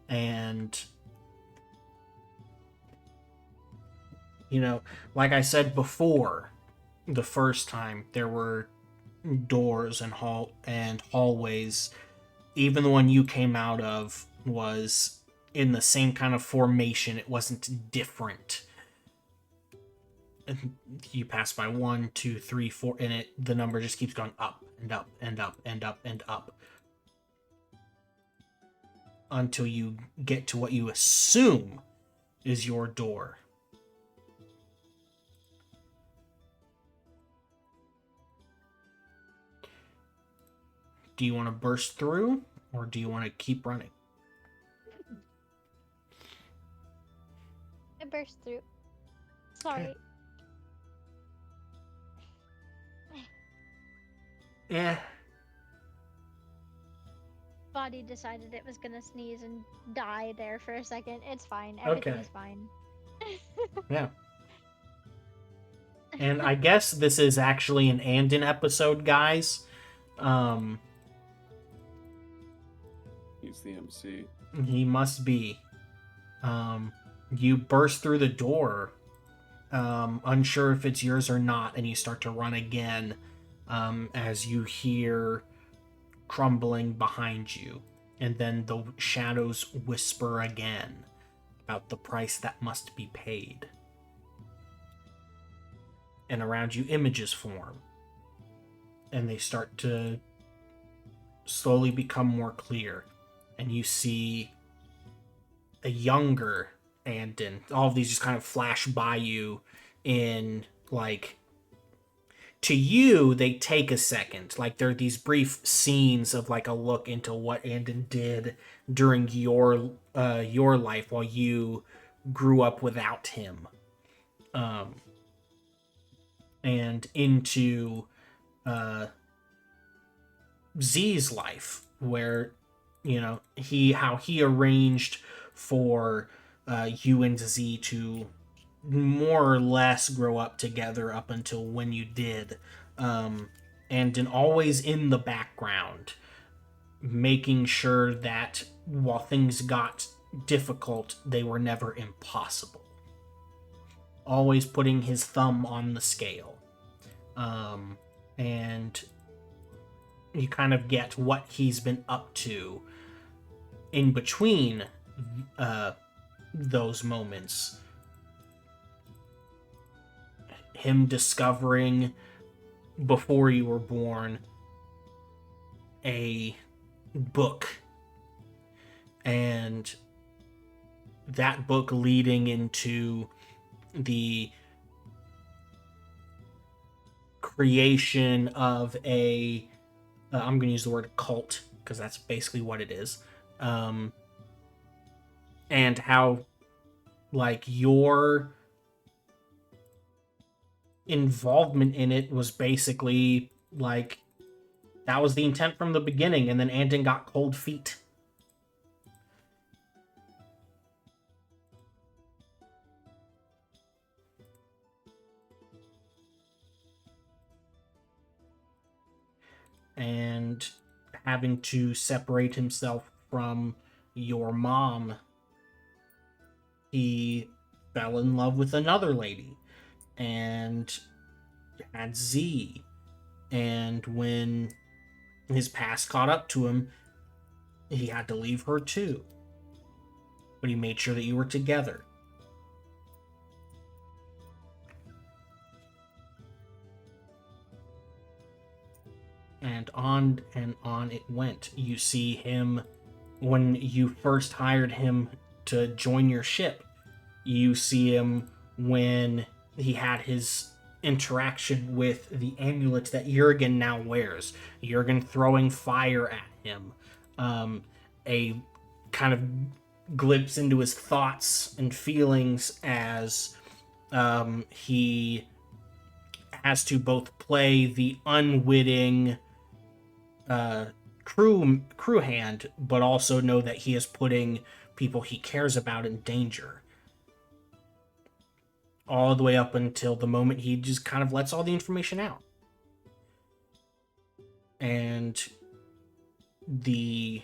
And, you know, like I said before, the first time, there were doors and hallways. Even the one you came out of was in the same kind of formation. It wasn't different. And you pass by 1, 2, 3, 4, and the number just keeps going up and up and up and up and up until you get to what you assume is your door. Do you want to burst through, or do you want to keep running? I burst through. Sorry. Okay. Yeah. Body decided it was gonna sneeze and die there for a second. It's fine. Everything's fine. Yeah. And I guess this is actually an Andon episode, guys. He's the MC. He must be. You burst through the door, unsure if it's yours or not, and you start to run again, as you hear crumbling behind you. And then the shadows whisper again about the price that must be paid. And around you, images form. And they start to slowly become more clear. And you see a younger Andon. All of these just kind of flash by you in, like, to you, they take a second. Like, there are these brief scenes of, like, a look into what Andon did during your life while you grew up without him. And into Z's life, where, you know, how he arranged for you and Z to more or less grow up together up until when you did. And always in the background, making sure that while things got difficult, they were never impossible. Always putting his thumb on the scale. And you kind of get what he's been up to in between those moments. Him discovering, before you were born, a book. And that book leading into the creation of a I'm going to use the word cult because that's basically what it is. And how, like, your involvement in it was basically, like, that was the intent from the beginning, and then Andon got cold feet. And having to separate himself from your mom, he fell in love with another lady and had Z. And when his past caught up to him, he had to leave her too. But he made sure that you were together. and on it went. You see him when you first hired him to join your ship. You see him when he had his interaction with the amulet that Jurgen now wears. Jurgen throwing fire at him. A kind of glimpse into his thoughts and feelings as he has to both play the unwitting crew hand, but also know that he is putting people he cares about in danger. All the way up until the moment he just kind of lets all the information out. And the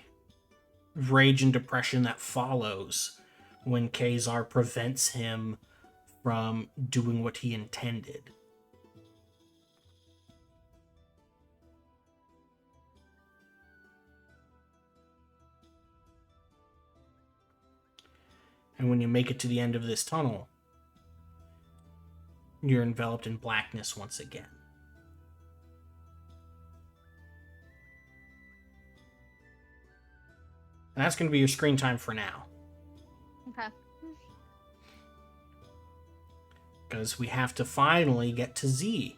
rage and depression that follows when Kazar prevents him from doing what he intended. And when you make it to the end of this tunnel, you're enveloped in blackness once again. And that's going to be your screen time for now. Okay. Because we have to finally get to Z.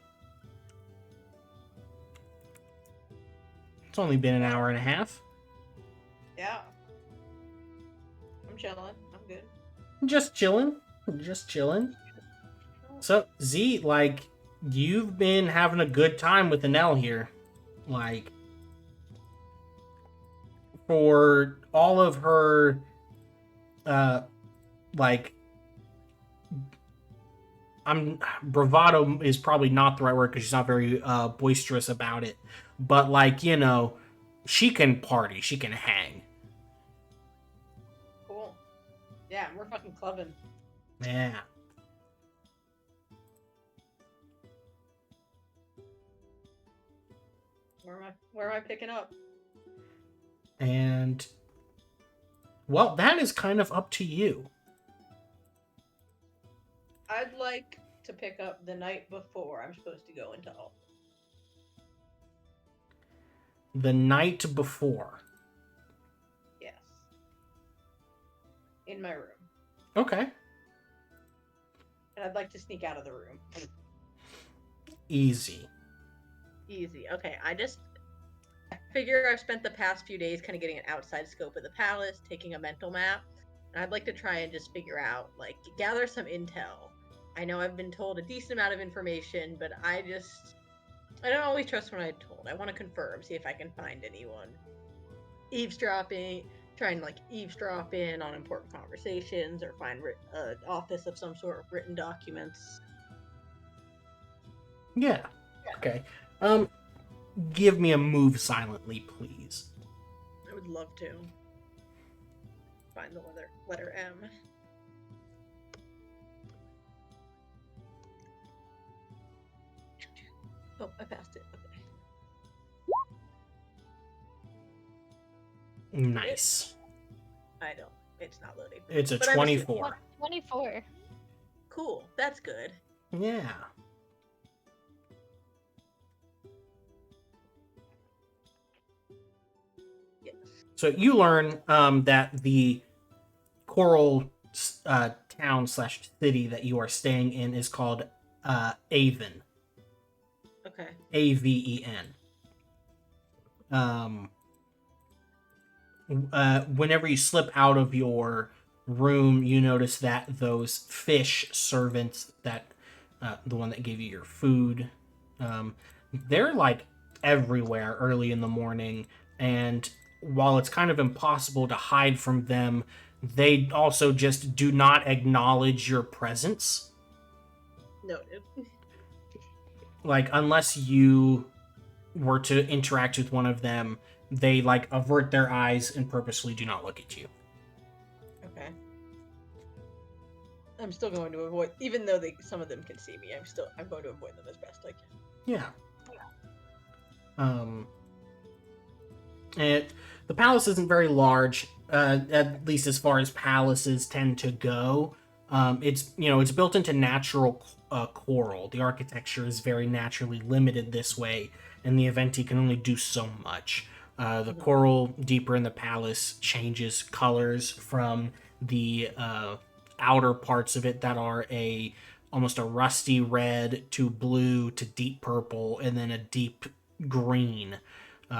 It's only been an hour and a half. Yeah. I'm chilling. I'm good. Just chilling. So, Z, like, you've been having a good time with Anel here. Like, for all of her, bravado is probably not the right word because she's not very boisterous about it. But, like, you know, she can party. She can hang. Cool. Yeah, we're fucking clubbing. Yeah. Where am I picking up? And, well, that is kind of up to you. I'd like to pick up the night before I'm supposed to go into Althla. The night before. Yes. In my room. Okay. And I'd like to sneak out of the room. Easy. Easy. Okay, I figure I've spent the past few days kind of getting an outside scope of the palace, taking a mental map, and I'd like to try and just figure out, like, gather some intel. I know I've been told a decent amount of information, but I don't always trust what I'm told. I want to confirm, see if I can find anyone trying to, like, eavesdrop in on important conversations or find an office of some sort of written documents. Yeah. Okay. Give me a move silently, please. I would love to. Find the letter M. Oh, I passed it. Okay. Nice. It's not loading. It's a But I'm 24. 24. Cool. That's good. Yeah. Yes. So you learn that the coral town / city that you are staying in is called Aven. Okay. Aven. Whenever you slip out of your room, you notice that those fish servants, that the one that gave you your food, they're like everywhere early in the morning, and while it's kind of impossible to hide from them, they also just do not acknowledge your presence. Noted. Like, unless you were to interact with one of them, they, like, avert their eyes and purposely do not look at you. Okay. I'm still going to avoid, even though some of them can see me. I'm going to avoid them as best I can. Yeah. And the palace isn't very large, at least as far as palaces tend to go. It's built into natural coral. The architecture is very naturally limited this way, in the event he can only do so much. The coral deeper in the palace changes colors from the outer parts of it that are almost a rusty red to blue to deep purple and then a deep green,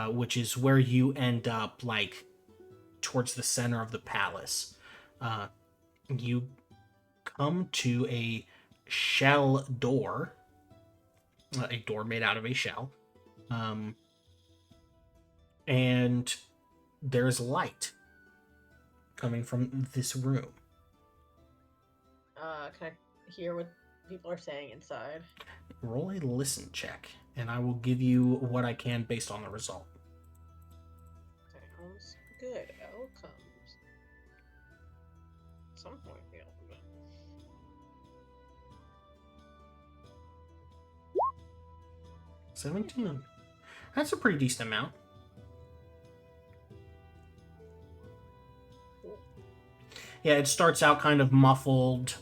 which is where you end up, like, towards the center of the palace. You come to a shell door, a door made out of a shell, and there's light coming from this room. Can I hear what people are saying inside? Roll a listen check, and I will give you what I can based on the result. Sounds good. Outcomes. At some point, the ultimate. 17. That's a pretty decent amount. Yeah, it starts out kind of muffled.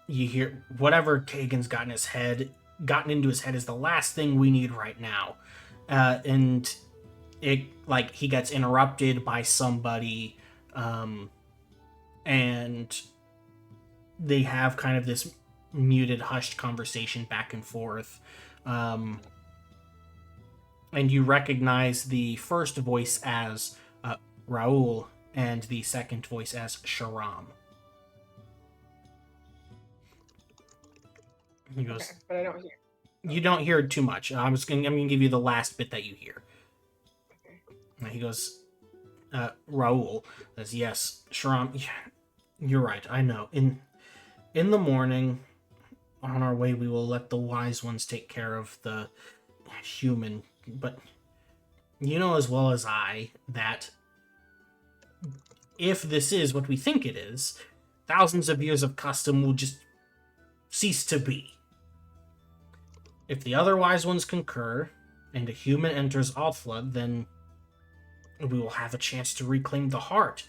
You hear whatever Kagan's gotten into his head is the last thing we need right now. And it, like, he gets interrupted by somebody, and they have kind of this muted, hushed conversation back and forth. And you recognize the first voice as Raul and the second voice as Sharam. He goes, Okay, but I don't hear. you don't hear too much. I'm gonna give you the last bit that you hear. He goes, Raul says, yes, Sharam, you're right, I know. In the morning, on our way, we will let the wise ones take care of the human. But you know as well as I that if this is what we think it is, thousands of years of custom will just cease to be. If the other wise ones concur, and a human enters Althla, then we will have a chance to reclaim the heart,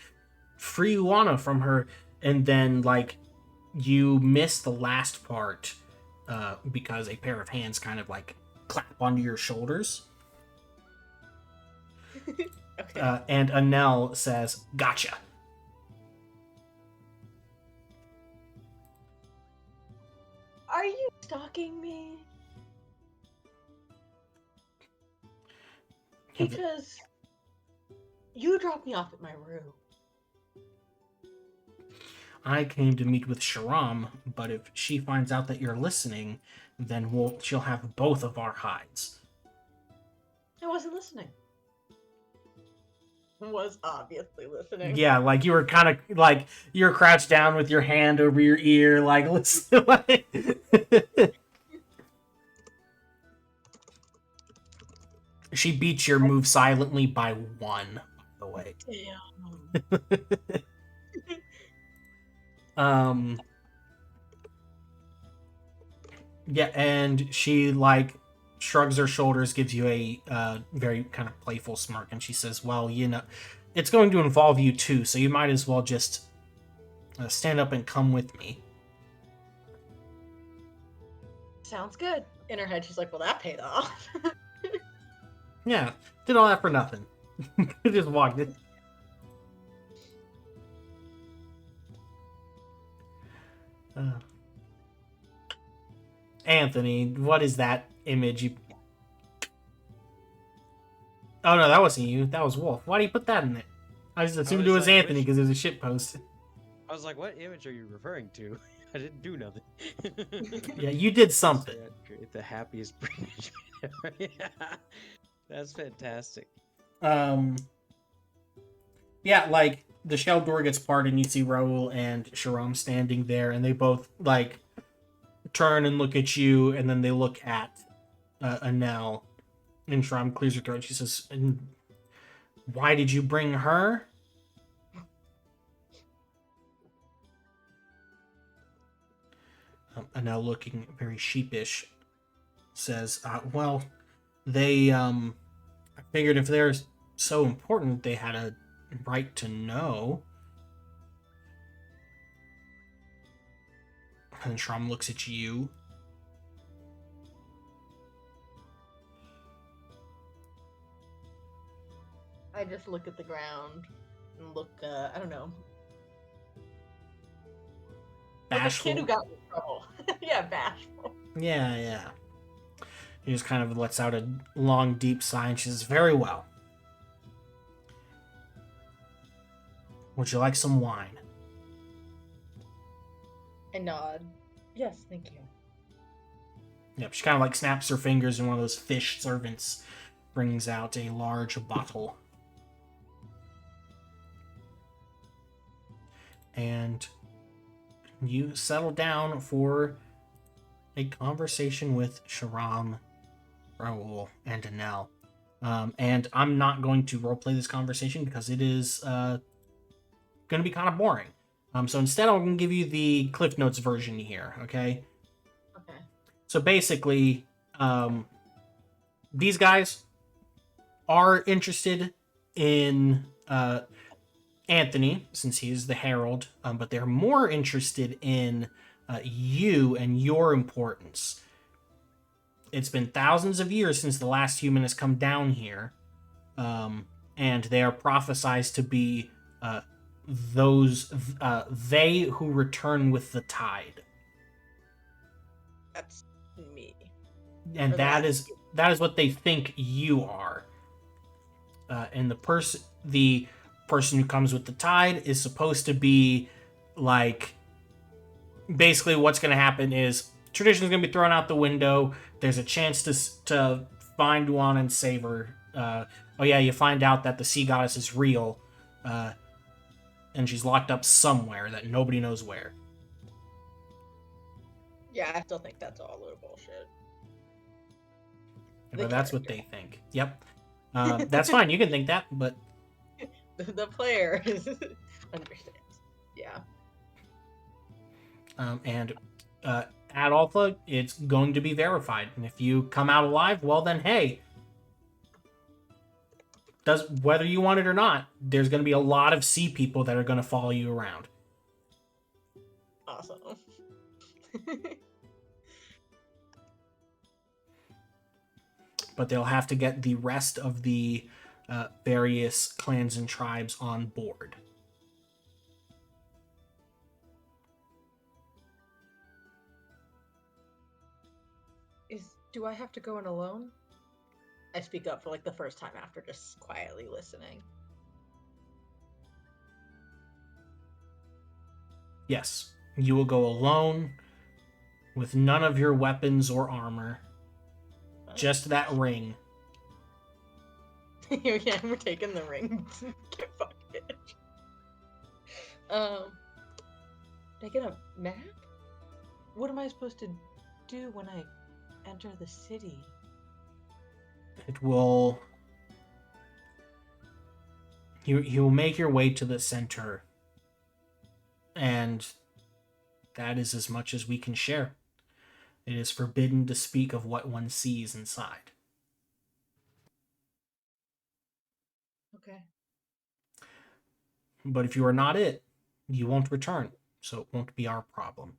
free Uana from her, and then, like, you miss the last part because a pair of hands kind of, like, clap onto your shoulders. Okay. And Anel says, gotcha. Are you stalking me? Because you dropped me off at my room. I came to meet with Sharam, but if she finds out that you're listening, then she'll have both of our hides. I wasn't listening. Was obviously listening. Yeah, like you were kind of like you're crouched down with your hand over your ear, like listen. She beats your move silently by 1, by the way. Damn. Yeah, and she, like, shrugs her shoulders, gives you a very kind of playful smirk, and she says, well, you know, it's going to involve you too, so you might as well just stand up and come with me. Sounds good. In her head, she's like, well, that paid off. Yeah, did all that for nothing. Just walked it. Anthony, what is that image? Oh no, that wasn't you. That was Wolf. Why do you put that in it? I just assumed it was was like, Anthony which- because there's a shit post. I was like, what image are you referring to? I didn't do nothing. Yeah, you did something. Create the happiest British man ever. Yeah. That's fantastic. Yeah, like the shell door gets parted and you see Raul and Sharam standing there, and they both like turn and look at you, and then they look at Anel, and Sharam clears her throat. She says, "And why did you bring her?" Anel, looking very sheepish, says, well, they, I figured if they're so important, they had a right to know. And Shram looks at you. I just look at the ground and look, I don't know, like a kid who Bashful. got in trouble. Yeah, bashful. Yeah, yeah. He just kind of lets out a long, deep sigh and she says, "Very well. Would you like some wine?" I nod. Yes, thank you. Yep, she kind of like snaps her fingers and one of those fish servants brings out a large bottle. And you settle down for a conversation with Sharam, Raul, and Anel. And I'm not going to roleplay this conversation because it is going to be kind of boring. So instead, I'm going to give you the Cliff Notes version here, okay? Okay. So basically, these guys are interested in Anthony, since he is the Herald, but they're more interested in you and your importance. It's been thousands of years since the last human has come down here, and they are prophesized to be they who return with the tide, That's me. and Or that that's is what they think you are. And the person who comes with the tide is supposed to be like, basically what's going to happen is tradition is going to be thrown out the window. There's a chance to find one and save her. Oh yeah, you find out that the sea goddess is real, and she's locked up somewhere that nobody knows where. Yeah, I still think that's all a little bullshit. But that's what they think. Yep. That's fine. You can think that, but The player understands. Yeah. And at Althla, it's going to be verified. And if you come out alive, well then, hey, whether you want it or not, there's going to be a lot of sea people that are going to follow you around. Awesome. But they'll have to get the rest of the various clans and tribes on board. Do I have to go in alone? I speak up for like the first time after just quietly listening. Yes, you will go alone with none of your weapons or armor, just that ring. Yeah, we're taking the ring. Get fucked, bitch. Did I get a map? What am I supposed to do when I enter the city? It will. You will make your way to the center, and that is as much as we can share. It is forbidden to speak of what one sees inside. Okay. But if you are not it, you won't return, so it won't be our problem.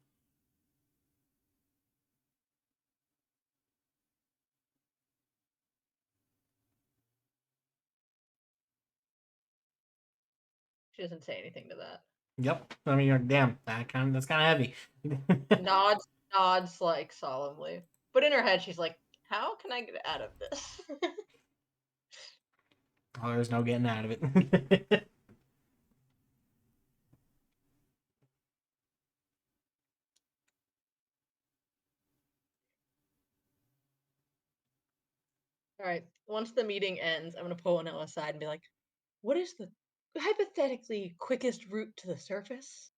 She doesn't say anything to that. Yep. I mean, you're damn. That's kind of heavy. Nods like solemnly. But in her head, she's like, "How can I get out of this?" Oh, there's no getting out of it. All right. Once the meeting ends, I'm gonna pull Anel aside and be like, "What is the hypothetically quickest route to the surface?"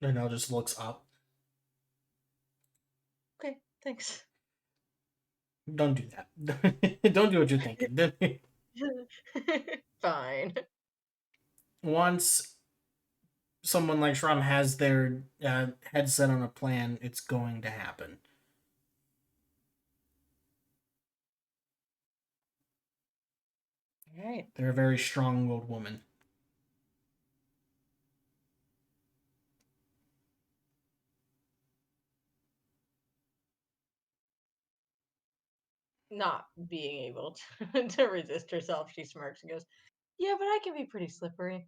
And Nell just looks up. Okay, thanks. Don't do that. Don't do what you're thinking. Fine. Once someone like Shram has their head set on a plan, it's going to happen. All right. They're a very strong-willed woman. not being able to resist herself, she smirks and goes, "Yeah, but I can be pretty slippery."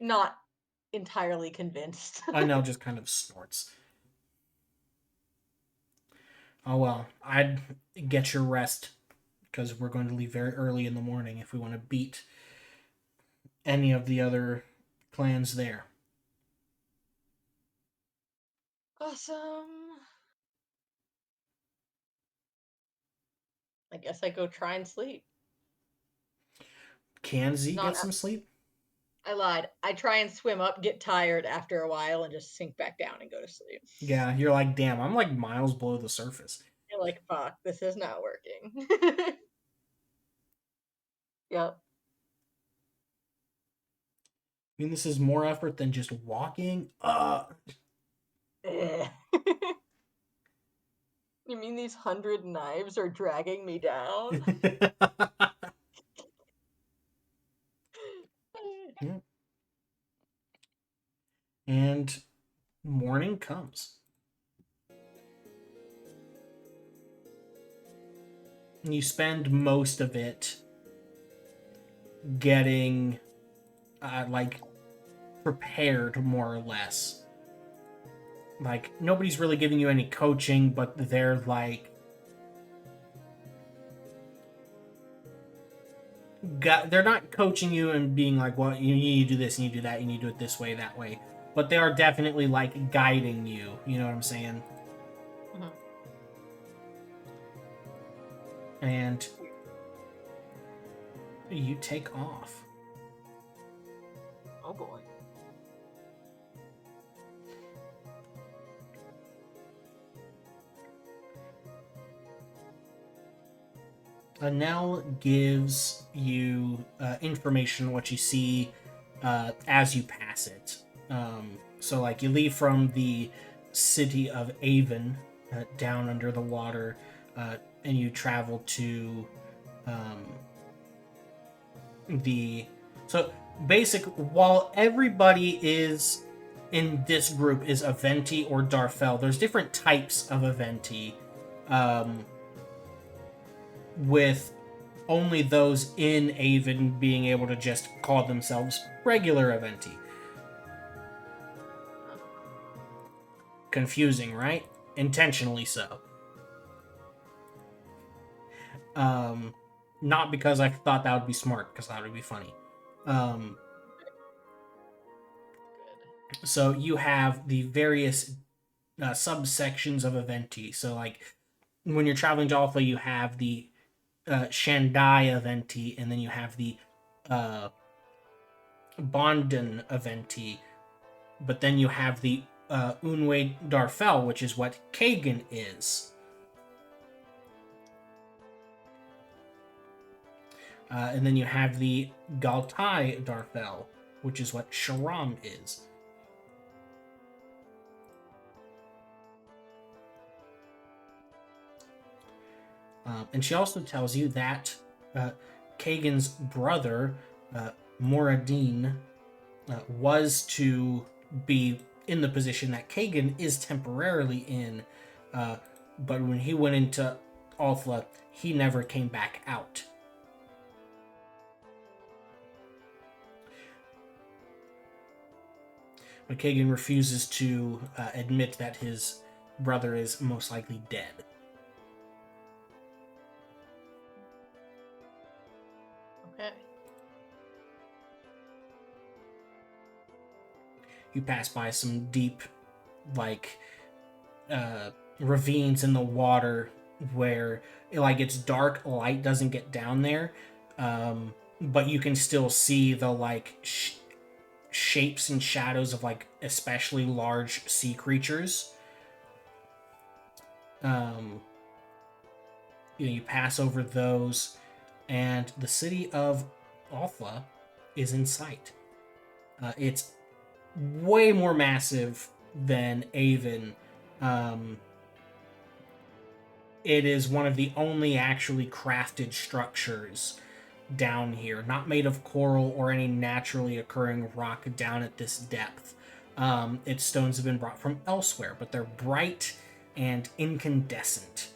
Not entirely convinced. Nell just kind of snorts. Oh well, I'd get your rest because we're going to leave very early in the morning if we want to beat any of the other clans there. Awesome. I guess I go try and sleep. Can Z Not get some sleep? I lied. I try and swim up, get tired after a while, and just sink back down and go to sleep. Yeah, you're like, damn, I'm like miles below the surface. You're like, fuck, this is not working. Yep. I mean, this is more effort than just walking. Eh. You mean these 100 knives are dragging me down? And morning comes. You spend most of it getting like prepared, more or less. Like nobody's really giving you any coaching, but they're like they're not coaching you and being like, well, you need to do this, you need to do that, you need to do it this way, that way. But they are definitely like guiding you. You know what I'm saying? Mhm. And you take off. Oh boy. Nell gives you information on what you see as you pass it. So, like, you leave from the city of Avon down under the water, and you travel to the. So, while everybody is in this group is Aventi or Darfel, there's different types of Aventi. With only those in Avon being able to just call themselves regular Aventi. Confusing, right? Intentionally so. Not because I thought that would be smart, because that would be funny. So you have the various subsections of Aventi. So, like, when you're traveling to Althla, you have the Shandai Aventi, and then you have the Bonden Aventi, but then you have the Unwe Darfel, which is what Kagan is. And then you have the Galtai Darfel, which is what Sharam is. And she also tells you that Kagan's brother, Moradin, was to be in the position that Kagan is temporarily in, but when he went into Althla, he never came back out. But Kagan refuses to admit that his brother is most likely dead. Okay. You pass by some deep, like, ravines in the water where, like, it's dark, light doesn't get down there, but you can still see the, like, shapes and shadows of, like, especially large sea creatures. You pass over those, and the city of Althla is in sight. It's way more massive than Avon. It is one of the only actually crafted structures down here, not made of coral or any naturally occurring rock down at this depth. Its stones have been brought from elsewhere, but they're bright and incandescent.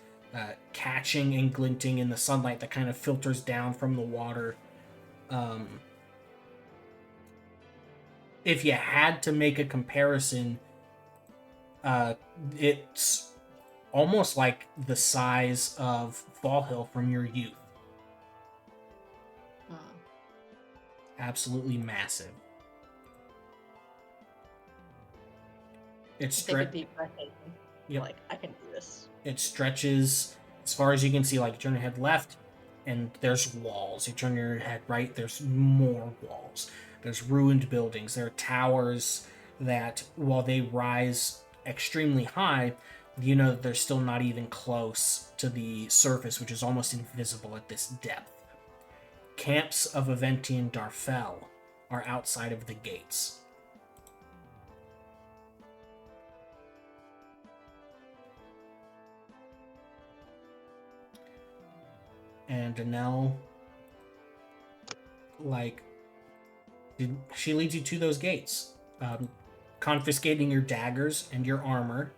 catching and glinting in the sunlight that kind of filters down from the water. If you had to make a comparison, it's almost like the size of Fall Hill from your youth. Hmm. Absolutely massive. Take a deep breath in. Yep. Like, I can do this. It stretches as far as you can see. Like, you turn your head left, and there's walls. You turn your head right, there's more walls. There's ruined buildings. There are towers that, while they rise extremely high, you know that they're still not even close to the surface, which is almost invisible at this depth. Camps of Aventian Darfel are outside of the gates. And Danelle, like, she leads you to those gates, confiscating your daggers and your armor.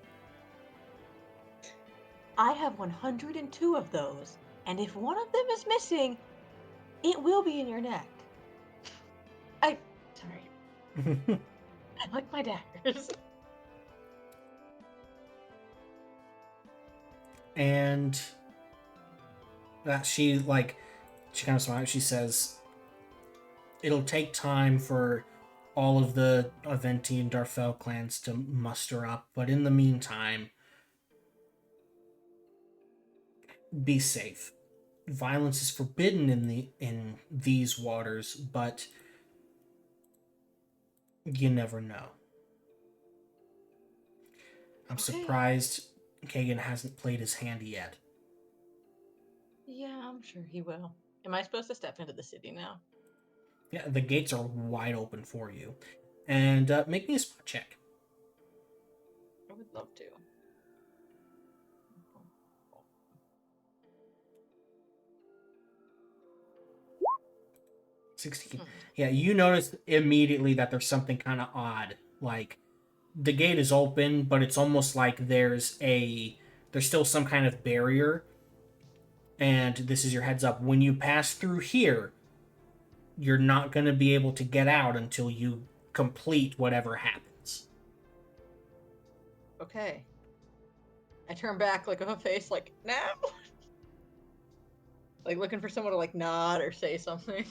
I have 102 of those, and if one of them is missing, it will be in your neck. Sorry. I like my daggers. And that she kind of smiles. She says, it'll take time for all of the Aventi and Darfel clans to muster up, but in the meantime, be safe. Violence is forbidden in these waters, but you never know. I'm surprised Kagan hasn't played his hand yet. Yeah, I'm sure he will. Am I supposed to step into the city now? Yeah, the gates are wide open for you. And make me a spot check. I would love to. 16. Yeah, you notice immediately that there's something kind of odd. Like, the gate is open, but it's almost like there's still some kind of barrier. And this is your heads up. When you pass through here, you're not going to be able to get out until you complete whatever happens. Okay. I turn back, like, with a face like, no! Like, looking for someone to, like, nod or say something.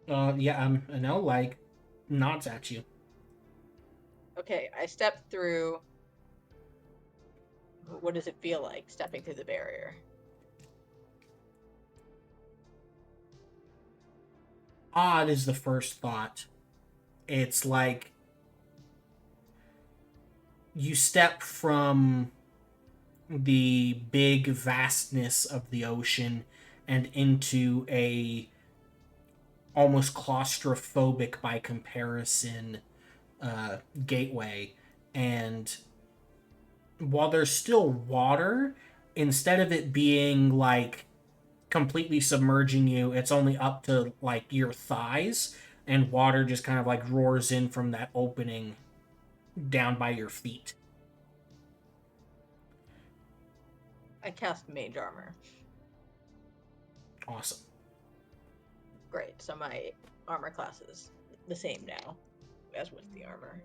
Anel, like, nods at you. Okay, I step through. What does it feel like, stepping through the barrier? Odd is the first thought. It's like you step from the big vastness of the ocean and into a almost claustrophobic by comparison gateway. And while there's still water, instead of it being like completely submerging you, it's only up to like your thighs, and water just kind of like roars in from that opening down by your feet. I cast Mage Armor. Awesome. Great, so my armor class is the same now as with the armor.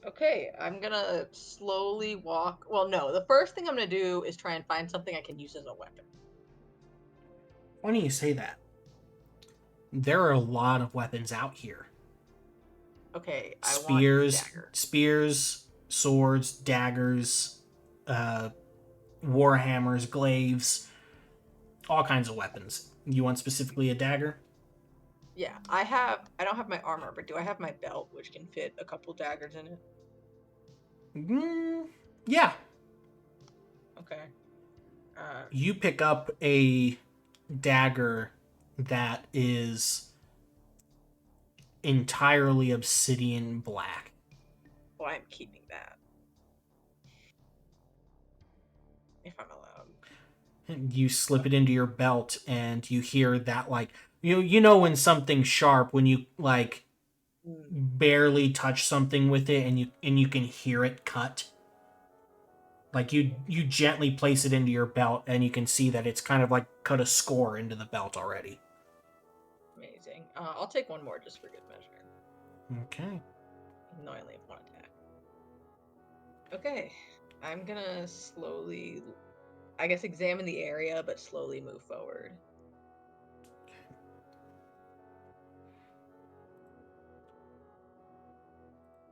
Okay, I'm gonna slowly walk. Well, no, the first thing I'm gonna do is try and find something I can use as a weapon. Funny you say that. There are a lot of weapons out here. Okay, I Spears, want dagger. spears, swords, daggers, warhammers, glaives, all kinds of weapons. You want specifically a dagger? Yeah, I don't have my armor, but do I have my belt, which can fit a couple daggers in it? Yeah. Okay. You pick up a dagger that is entirely obsidian black. Well, I'm keeping that. If I'm allowed. You slip it into your belt, and you hear that, like, you know when something's sharp, when you like barely touch something with it, and you can hear it cut. Like you gently place it into your belt, and you can see that it's kind of like cut a score into the belt already. Amazing. I'll take one more just for good measure. Okay. Even though I only have one attack. Okay. I'm gonna slowly, I guess, examine the area, but slowly move forward.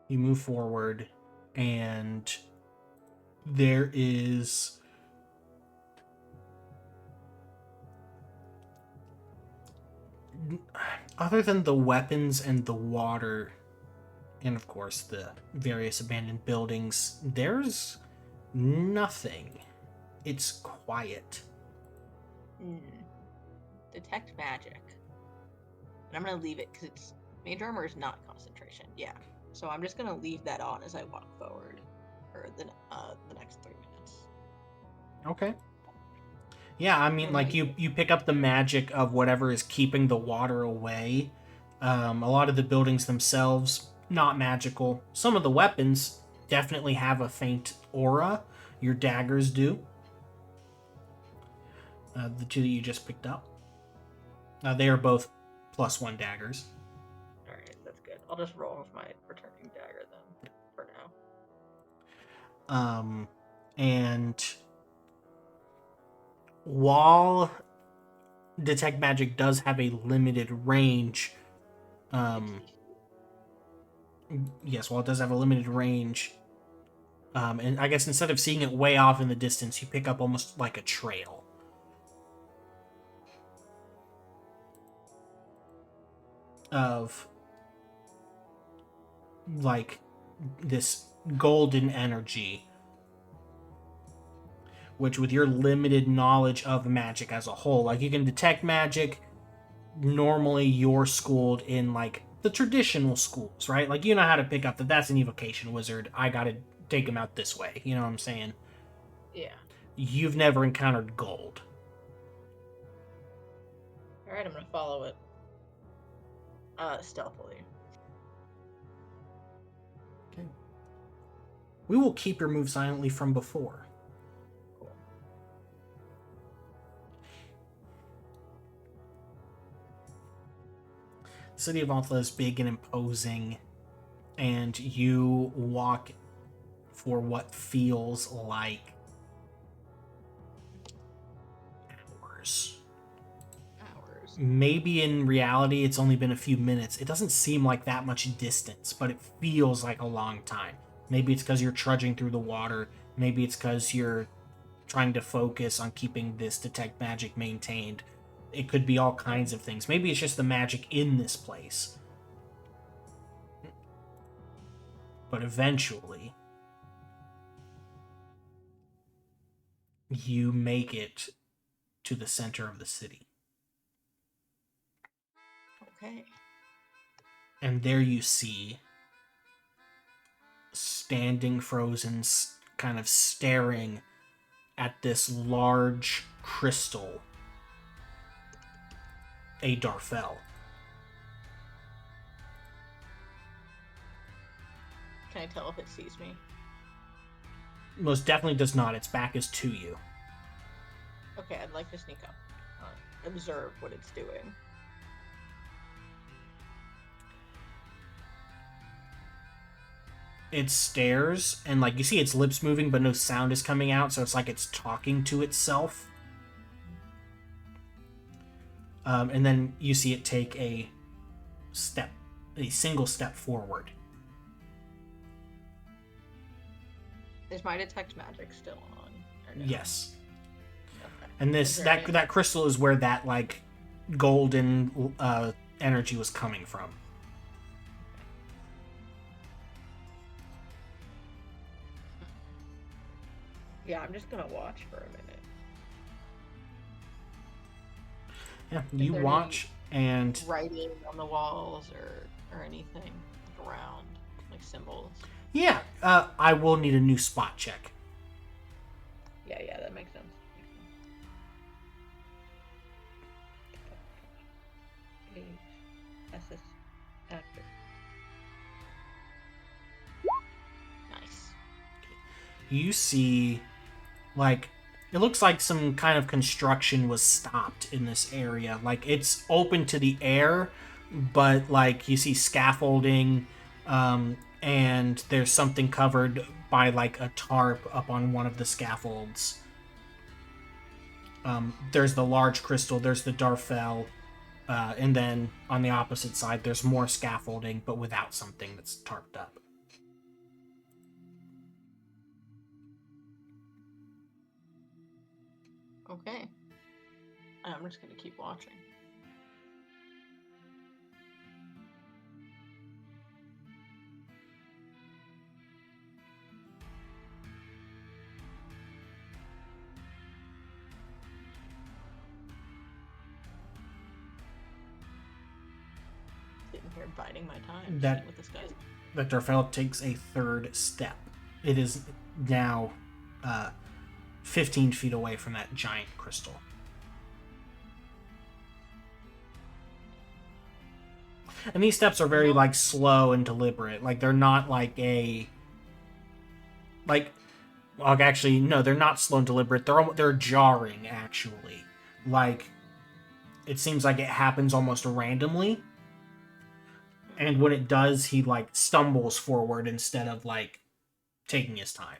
You move forward, and there is other than the weapons and the water, and of course the various abandoned buildings, there's nothing. It's quiet. Detect magic. And I'm gonna leave it because it's mage armor is not concentration. Yeah. So I'm just gonna leave that on as I walk forward for the next 3 minutes. Okay. Yeah, I mean, like you pick up the magic of whatever is keeping the water away. A lot of the buildings themselves not magical. Some of the weapons definitely have a faint aura. Your daggers do. The two that you just picked up. They are both +1 daggers. Alright, that's good. I'll just roll with my returning dagger then, for now. And while detect magic does have a limited range, yes, while it does have a limited range, and I guess instead of seeing it way off in the distance, you pick up almost like a trail. Of like this golden energy, which with your limited knowledge of magic as a whole, like you can detect magic. Normally you're schooled in like the traditional schools, right? Like you know how to pick up that that's an evocation wizard. I gotta take him out this way. You know what I'm saying? Yeah. You've never encountered gold. Alright, I'm gonna follow it. Stealthily. Okay. We will keep your move silently from before. Cool. The city of Althla is big and imposing, and you walk for what feels like hours. Maybe in reality it's only been a few minutes. It doesn't seem like that much distance, but it feels like a long time. Maybe it's because you're trudging through the water. Maybe it's because you're trying to focus on keeping this detect magic maintained. It could be all kinds of things. Maybe it's just the magic in this place. But eventually, you make it to the center of the city. Okay. And there you see, standing frozen, kind of staring at this large crystal, a Darfel. Can I tell if it sees me? Most definitely does not. Its back is to you. Okay, I'd like to sneak up. Observe what it's doing. It stares, and like you see its lips moving, but no sound is coming out, so it's like it's talking to itself. And then you see it take a single step forward. Is my detect magic still on? Or no? Yes. Okay. And Is there any- that crystal is where that like golden energy was coming from. Yeah, I'm just gonna watch for a minute. Yeah, Is you there watch and writing on the walls or anything like around, like symbols. yeah, I will need a new spot check. Yeah, that makes sense. Age, SS, actor. you see, like, it looks like some kind of construction was stopped in this area. Like, it's open to the air, but, like, you see scaffolding, and there's something covered by, like, a tarp up on one of the scaffolds. There's the large crystal, there's the Darfel, and then on the opposite side, there's more scaffolding, but without something that's tarped up. Okay. I'm just gonna keep watching. Sitting here biding my time, That- seeing what this guy's. The Darfel takes a third step. It is now 15 feet away from that giant crystal. And these steps are very, like, slow and deliberate. Like, they're not like a... Like, well, actually, no, they're not slow and deliberate. They're jarring, actually. Like, it seems like it happens almost randomly. And when it does, he, like, stumbles forward instead of, like, taking his time.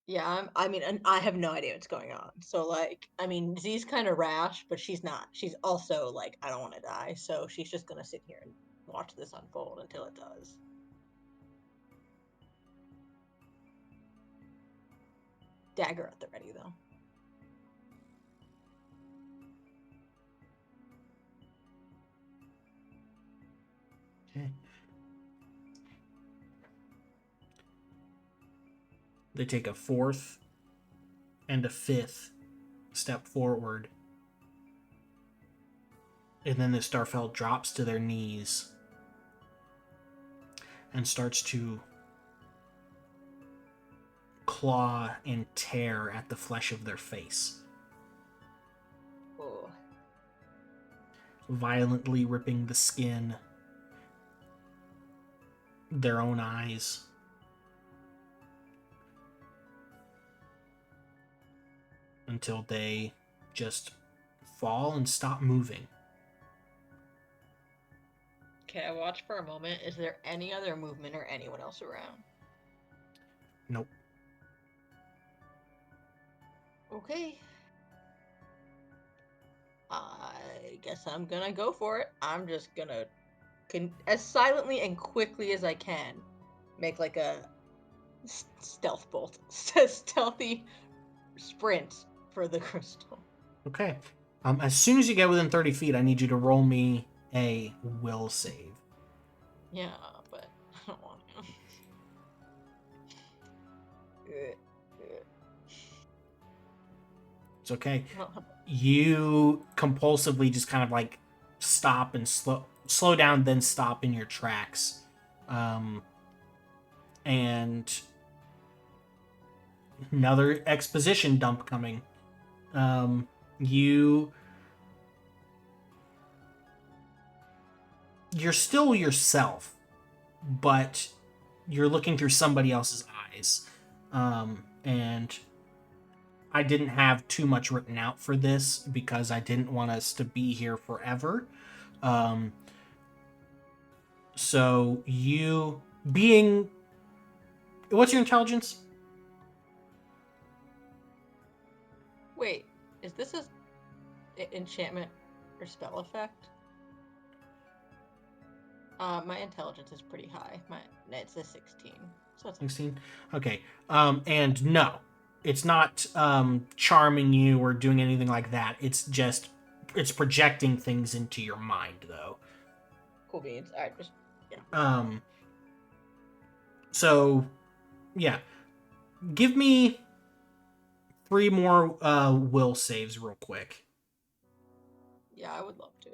Yeah, I mean, and I have no idea what's going on. So, like, I mean, Z's kind of rash, but she's not. She's also like, I don't want to die, so she's just gonna sit here and watch this unfold until it does. Dagger at the ready, though. Okay. They take a fourth and a fifth step forward. And then the Starfell drops to their knees and starts to claw and tear at the flesh of their face, Oh, violently ripping the skin, their own eyes. Until they just fall and stop moving. okay, I watch for a moment. Is there any other movement or anyone else around? Nope. Okay. I guess I'm gonna go for it. I'm just gonna, as silently and quickly as I can, make like a stealth bolt, stealthy sprint for the crystal. Okay. As soon as you get within 30 feet, I need you to roll me a will save. Yeah, but I don't want to. It's okay. Well, You compulsively just kind of like stop and slow down, then stop in your tracks. And another exposition dump coming. You're still yourself, but you're looking through somebody else's eyes. And I didn't have too much written out for this because I didn't want us to be here forever. So you being... What's your intelligence? wait, is this a enchantment or spell effect? My intelligence is pretty high. It's a 16, so it's 16? Okay. And no, it's not charming you or doing anything like that. It's just, it's projecting things into your mind, though. cool beans. Alright, just, yeah. So, yeah. Give me 3 more will saves real quick. Yeah, I would love to.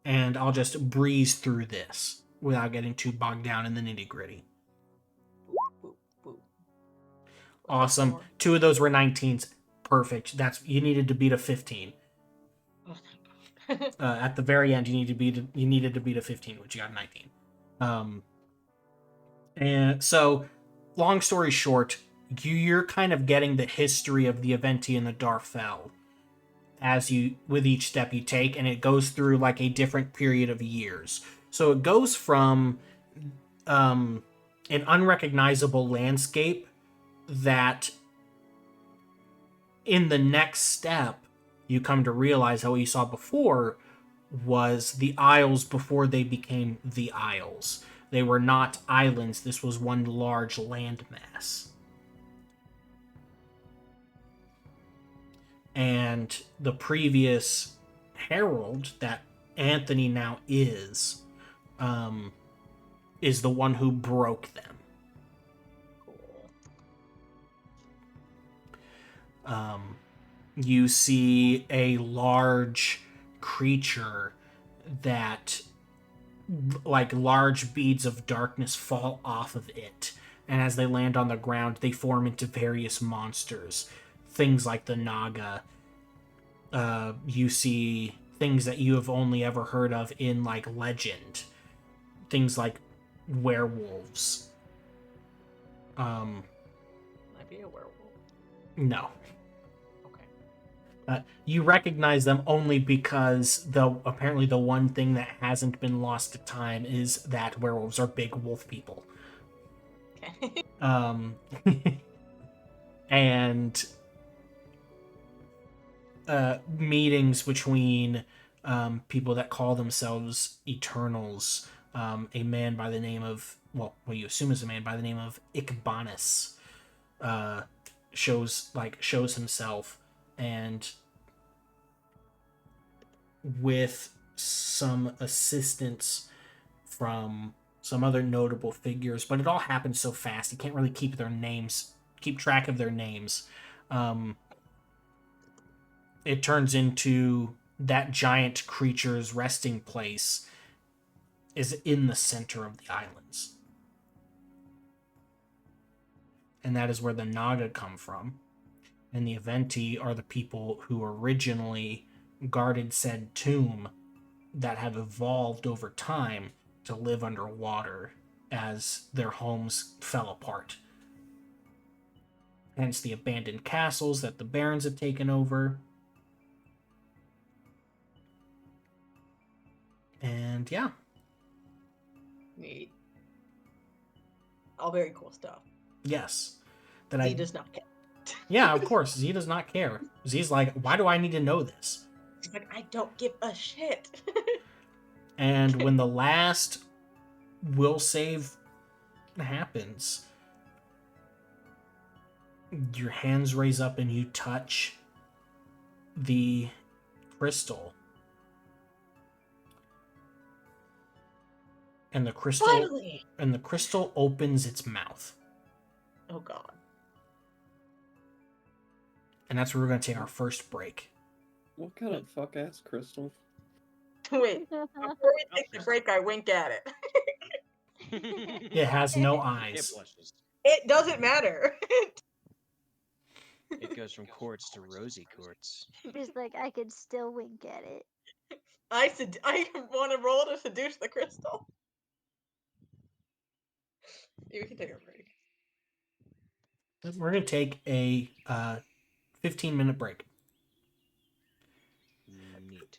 And I'll just breeze through this without getting too bogged down in the nitty gritty. Boop, boop. Awesome. More. 2 of those were 19s. Perfect. You needed to beat a 15. Oh, thank God. At the very end, you needed to beat a 15, which you got 19. And so long story short, you're kind of getting the history of the Aventi and the Darfell as you with each step you take, and it goes through like a different period of years. So it goes from an unrecognizable landscape that in the next step you come to realize how what you saw before was the Isles before they became the Isles. They were not islands. This was one large landmass. And the previous herald that Anthony now is the one who broke them. You see a large creature that, like, large beads of darkness fall off of it, and as they land on the ground, they form into various monsters. Things like the Naga. You see things that you have only ever heard of in, like, legend. Things like werewolves. Might be a werewolf. No. Okay. You recognize them only because apparently the one thing that hasn't been lost to time is that werewolves are big wolf people. Okay. And meetings between people that call themselves Eternals. A man by the name of, well, what you assume is a man by the name of Ikbanis shows himself, and with some assistance from some other notable figures, but it all happens so fast you can't really keep track of their names. It turns into that giant creature's resting place is in the center of the islands. And that is where the Naga come from. And the Aventi are the people who originally guarded said tomb that have evolved over time to live underwater as their homes fell apart. Hence the abandoned castles that the barons have taken over. And yeah. Neat. All very cool stuff. Yes. He does not care. Yeah, of course. Z does not care. Z's like, why do I need to know this? He's like, I don't give a shit. And when the last will save happens, your hands raise up and you touch the crystal. And the crystal Finally! opens its mouth. Oh god. And that's where we're going to take our first break. What kind of fuck ass crystal? Wait, before we take the break, I wink at it. It has no It eyes. blushes. It doesn't matter. It goes from quartz to rosy quartz. He's like, I could still wink at it. I want to roll to seduce the crystal. You can take a break. We're going to take a 15-minute break. Neat.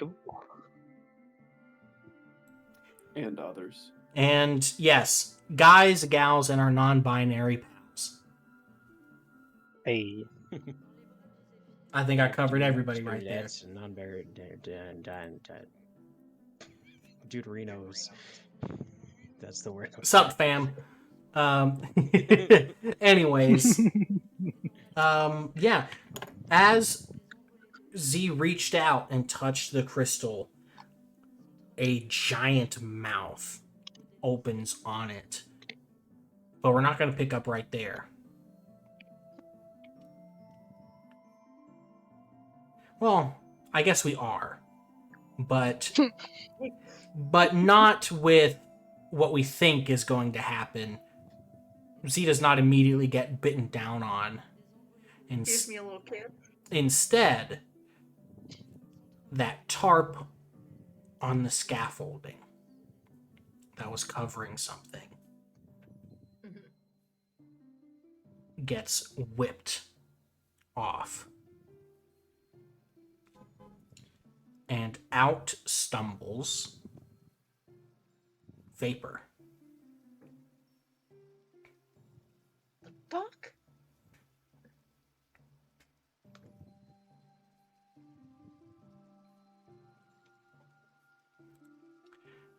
Cool. And others. And yes, guys, gals, and our non-binary pals. Hey, I think I covered everybody right there. That's non-binary. Deuterinos. That's the word. Sup, fam? Anyways, yeah. As Z reached out and touched the crystal, a giant mouth opens on it. But we're not going to pick up right there. Well, I guess we are. But not with what we think is going to happen. Z does not immediately get bitten down on. Give me a little kiss. Instead, that tarp on the scaffolding that was covering something gets whipped off. And out stumbles Vapor. Fuck.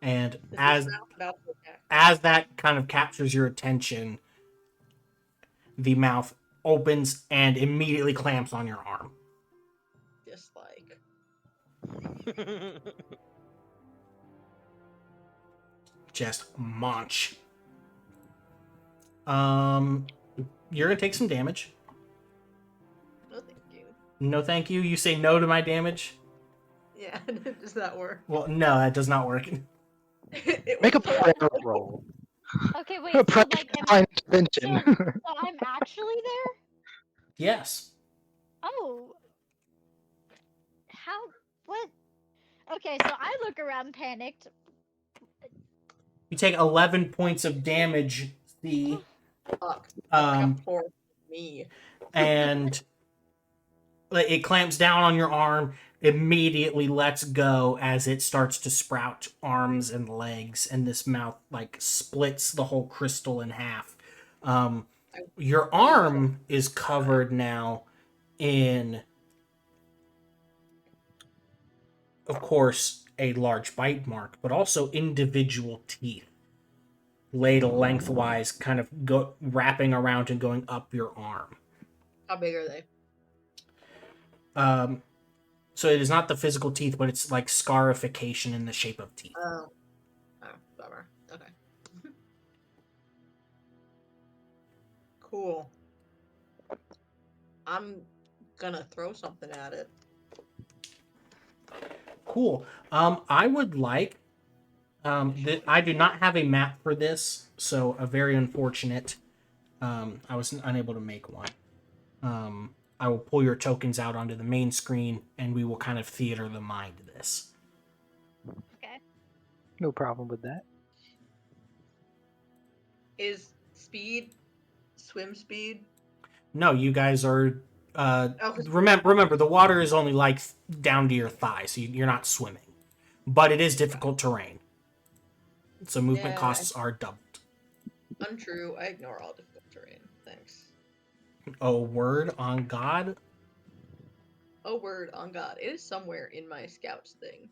And Is as this about to attack? as that kind of captures your attention, the mouth opens and immediately clamps on your arm. Dislike. Just munch. You're gonna take some damage. No, thank you. No, thank you. You say no to my damage? Yeah, does that work? Well, no, that does not work. Make a prayer roll. Okay, wait. A So prayer like, divine intervention. so I'm actually there? Yes. Oh. How? What? Okay, so I look around panicked. You take 11 points of damage, the Fuck. That's like um a poor me. and it clamps down on your arm, immediately lets go as it starts to sprout arms and legs, and this mouth like splits the whole crystal in half. Your arm is covered now in, of course, a large bite mark, but also individual teeth laid lengthwise, kind of wrapping around and going up your arm. How big are they? So it is not the physical teeth, but it's like scarification in the shape of teeth. Oh, bummer. Okay. Cool. I'm gonna throw something at it. Cool. I would like. I do not have a map for this, so a very unfortunate. I was unable to make one. I will pull your tokens out onto the main screen, and we will kind of theater the mind this. Okay. No problem with that. Is speed swim speed? No, you guys are. Oh, 'cause- Remember, the water is only like down to your thigh, so you're not swimming. But it is difficult terrain, so movement Yeah, costs are doubled. Untrue. I ignore all difficult terrain. Thanks. Oh, word on God. Oh, word on God. It is somewhere in my scouts thing.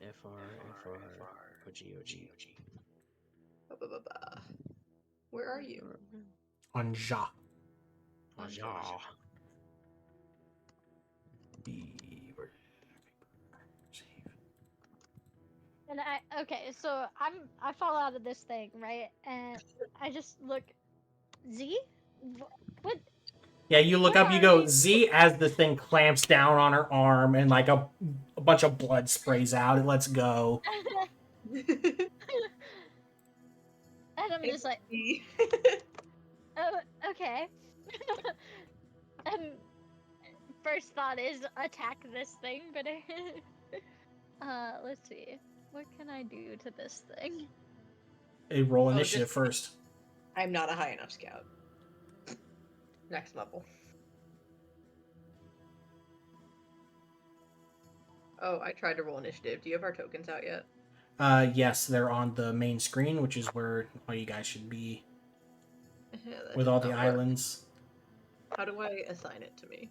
FR, OG. Ba-ba-ba-ba. Where are you? On Ja. Ja. And okay, so I fall out of this thing, right? And I just look, Z? What? Yeah, you look Where up, you are go you? Z as the thing clamps down on her arm and like a bunch of blood sprays out. It lets go. And I'm just like, oh, okay. First thought is attack this thing, but let's see. What can I do to this thing? A roll Oh, initiative just- first. I'm not a high enough scout. Next level. Oh, I tried to roll initiative. Do you have our tokens out yet? Yes, they're on the main screen, which is where all you guys should be Yeah, that with did all the not work. islands. How do I assign it to me?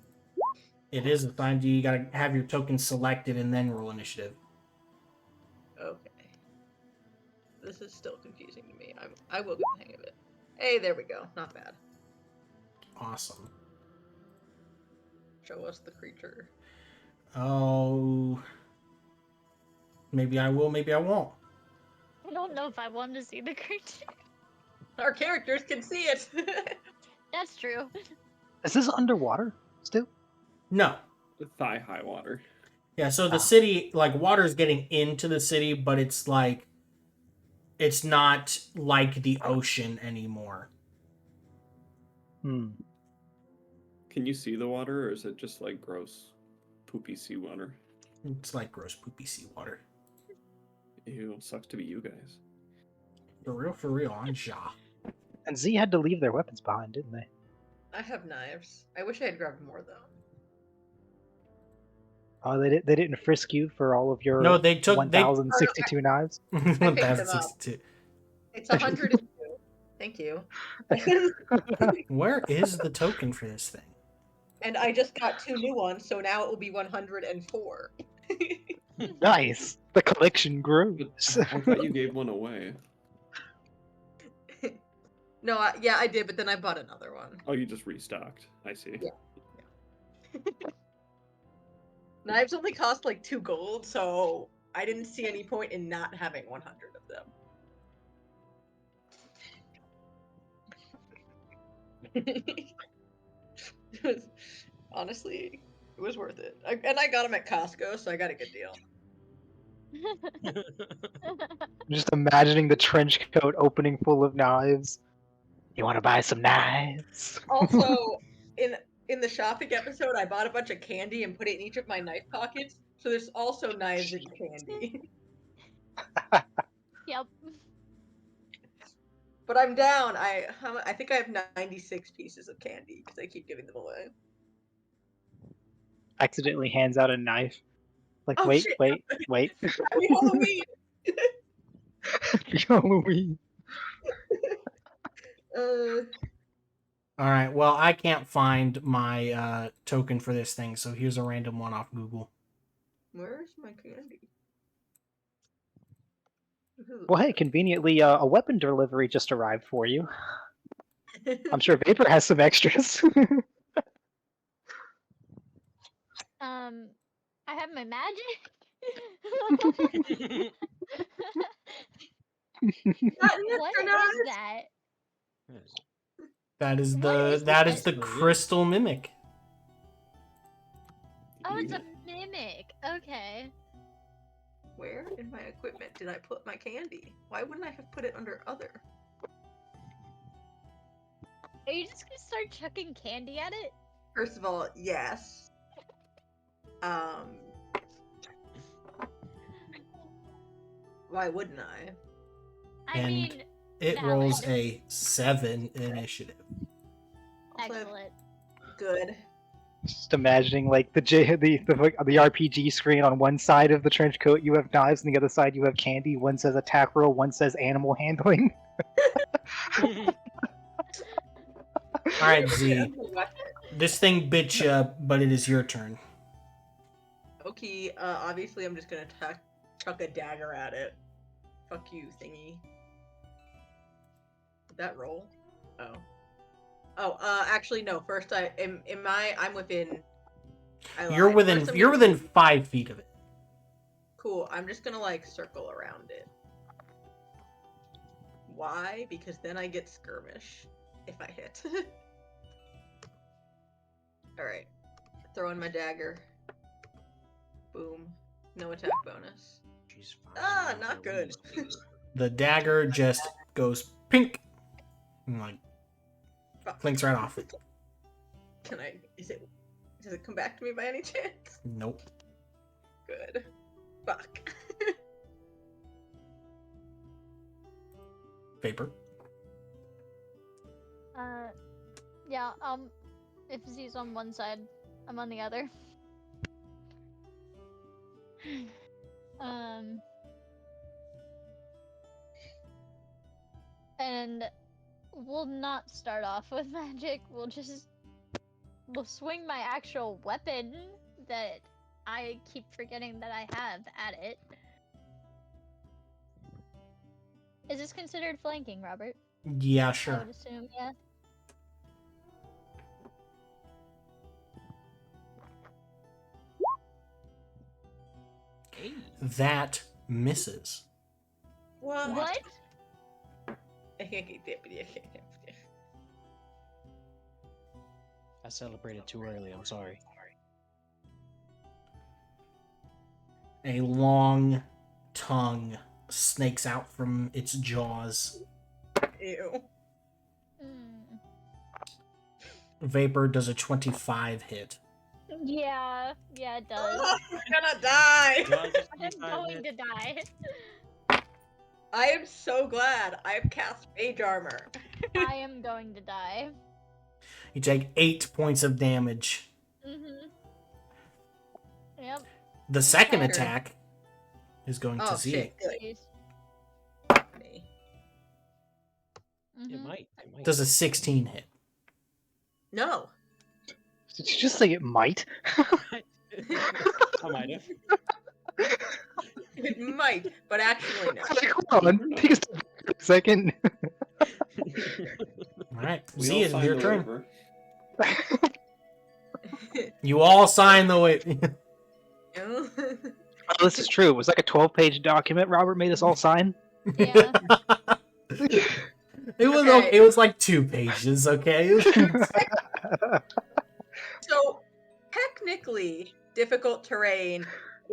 It is assigned to you. You gotta have your tokens selected and then roll initiative. Okay. This is still confusing to me. I will get the hang of it. Hey, there we go. Not bad. Awesome. Show us the creature. Oh, maybe I will, maybe I won't. I don't know if I want to see the creature. Our characters can see it. That's true. Is this underwater still? No. Thigh-high water. Yeah, so the Ah. city, like, water's getting into the city, but it's like, it's not like the ocean anymore. Hmm. Can you see the water, or is it just like gross, poopy seawater? It's like gross, poopy seawater. Ew, sucks to be you guys. For real, I'm Ja. And Z had to leave their weapons behind, didn't they? I have knives. I wish I had grabbed more though. Oh, they didn't frisk you for all of your No, they took 1,062 knives. I picked them up. 1062. It's 102. Thank you. Where is the token for this thing? And I just got 2 new ones, so now it will be 104. Nice. The collection grows. I thought you gave one away. No, yeah, I did, but then I bought another one. Oh, you just restocked. I see. Yeah. Knives only cost like 2 gold, so I didn't see any point in not having 100 of them. Honestly, it was worth it. And I got them at Costco, so I got a good deal. Just imagining the trench coat opening full of knives. You want to buy some knives? Also, in the shopping episode, I bought a bunch of candy and put it in each of my knife pockets, so there's also knives and candy. Yep. But I'm down. I think I have 96 pieces of candy because I keep giving them away. Accidentally hands out a knife. Like, Oh, wait, shit. wait. Happy Halloween! Happy Halloween. All right, well, I can't find my token for this thing, so here's a random one off Google. Where's my candy? Well, hey, conveniently, a weapon delivery just arrived for you. I'm sure Vapor has some extras. I have my magic. What is that? That is What is the this? crystal mimic. Oh, it's a mimic. Okay. Where in my equipment did I put my candy? Why wouldn't I have put it under other? Are you just gonna start chucking candy at it? First of all, yes. Why wouldn't I? I And mean, it valid. rolls a 7 initiative. Excellent. Good. Just imagining like the RPG screen on one side of the trench coat you have knives, and the other side you have candy. One says attack roll, one says animal handling. All right, Z. This thing bit you, but it is your turn. Okay, obviously I'm just gonna chuck a dagger at it. Fuck you, thingy. Did that roll? Oh. Oh, actually no. First I'm within. You're within 5 feet of it. Cool. I'm just gonna like circle around it. Why? Because then I get skirmish if I hit. Alright. Throw in my dagger. Boom. No attack bonus. Ah, not good. The dagger just goes pink and like Fuck. clinks right off. Does it come back to me by any chance? Nope. Good. Fuck. Vapor. Yeah, if Z's on one side, I'm on the other. Um, and we'll not start off with magic. We'll swing my actual weapon that I keep forgetting that I have at it. Is this considered flanking, Robert? Yeah, I sure. would assume, yeah. Hey. That misses. What? I celebrated too early. I'm sorry. A long tongue snakes out from its jaws. Ew. Mm. Vapor does a 25 hit. Yeah, it does. I'm gonna die. I'm going to die. I am so glad I've cast mage armor. I am going to die. You take 8 points of damage. Mm-hmm. Yep. The second Okay. attack is going to Oh Z. shit! Good. Jeez. Me. It Mhm. might. It might. Does a 16 hit. No. Did you just say it might? I might have. It might, but actually no. Hold on, take a step back for a second. Alright, We Z, all it's signed your the turn. waiver. You all sign the way. Oh, this is true. It was like a 12-page document Robert made us all sign. Yeah. It was Okay. it was like 2 pages, okay? So technically, difficult terrain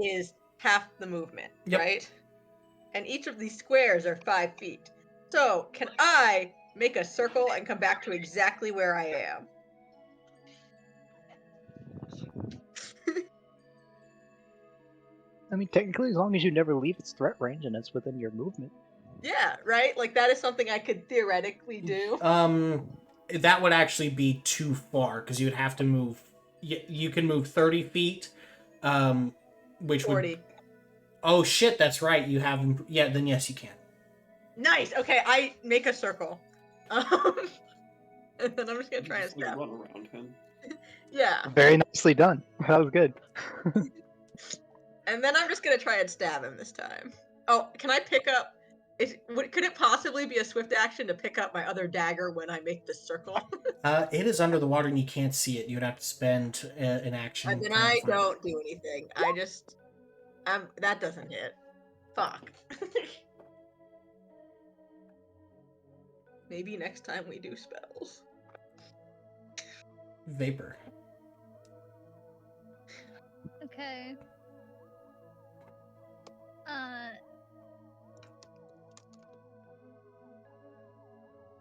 is half the movement, Yep. right? And each of these squares are 5 feet. So can I make a circle and come back to exactly where I am? I mean, technically, as long as you never leave its threat range and it's within your movement. Yeah, right? Like that is something I could theoretically do. That would actually be too far because you would have to move. You can move 30 feet, which 40. would. Oh shit! That's right. You have. Yeah. Then yes, you can. Nice. Okay, I make a circle. And then I'm just gonna try and Just, like, stab. run around him. Yeah. Very nicely done. That was good. And then I'm just gonna try and stab him this time. Oh, can I pick up? Could it possibly be a swift action to pick up my other dagger when I make this circle? It is under the water and you can't see it. You'd have to spend an action. And then trying to I find it. don't do anything. I just, that doesn't hit. Fuck. Maybe next time we do spells. Vapor. Okay.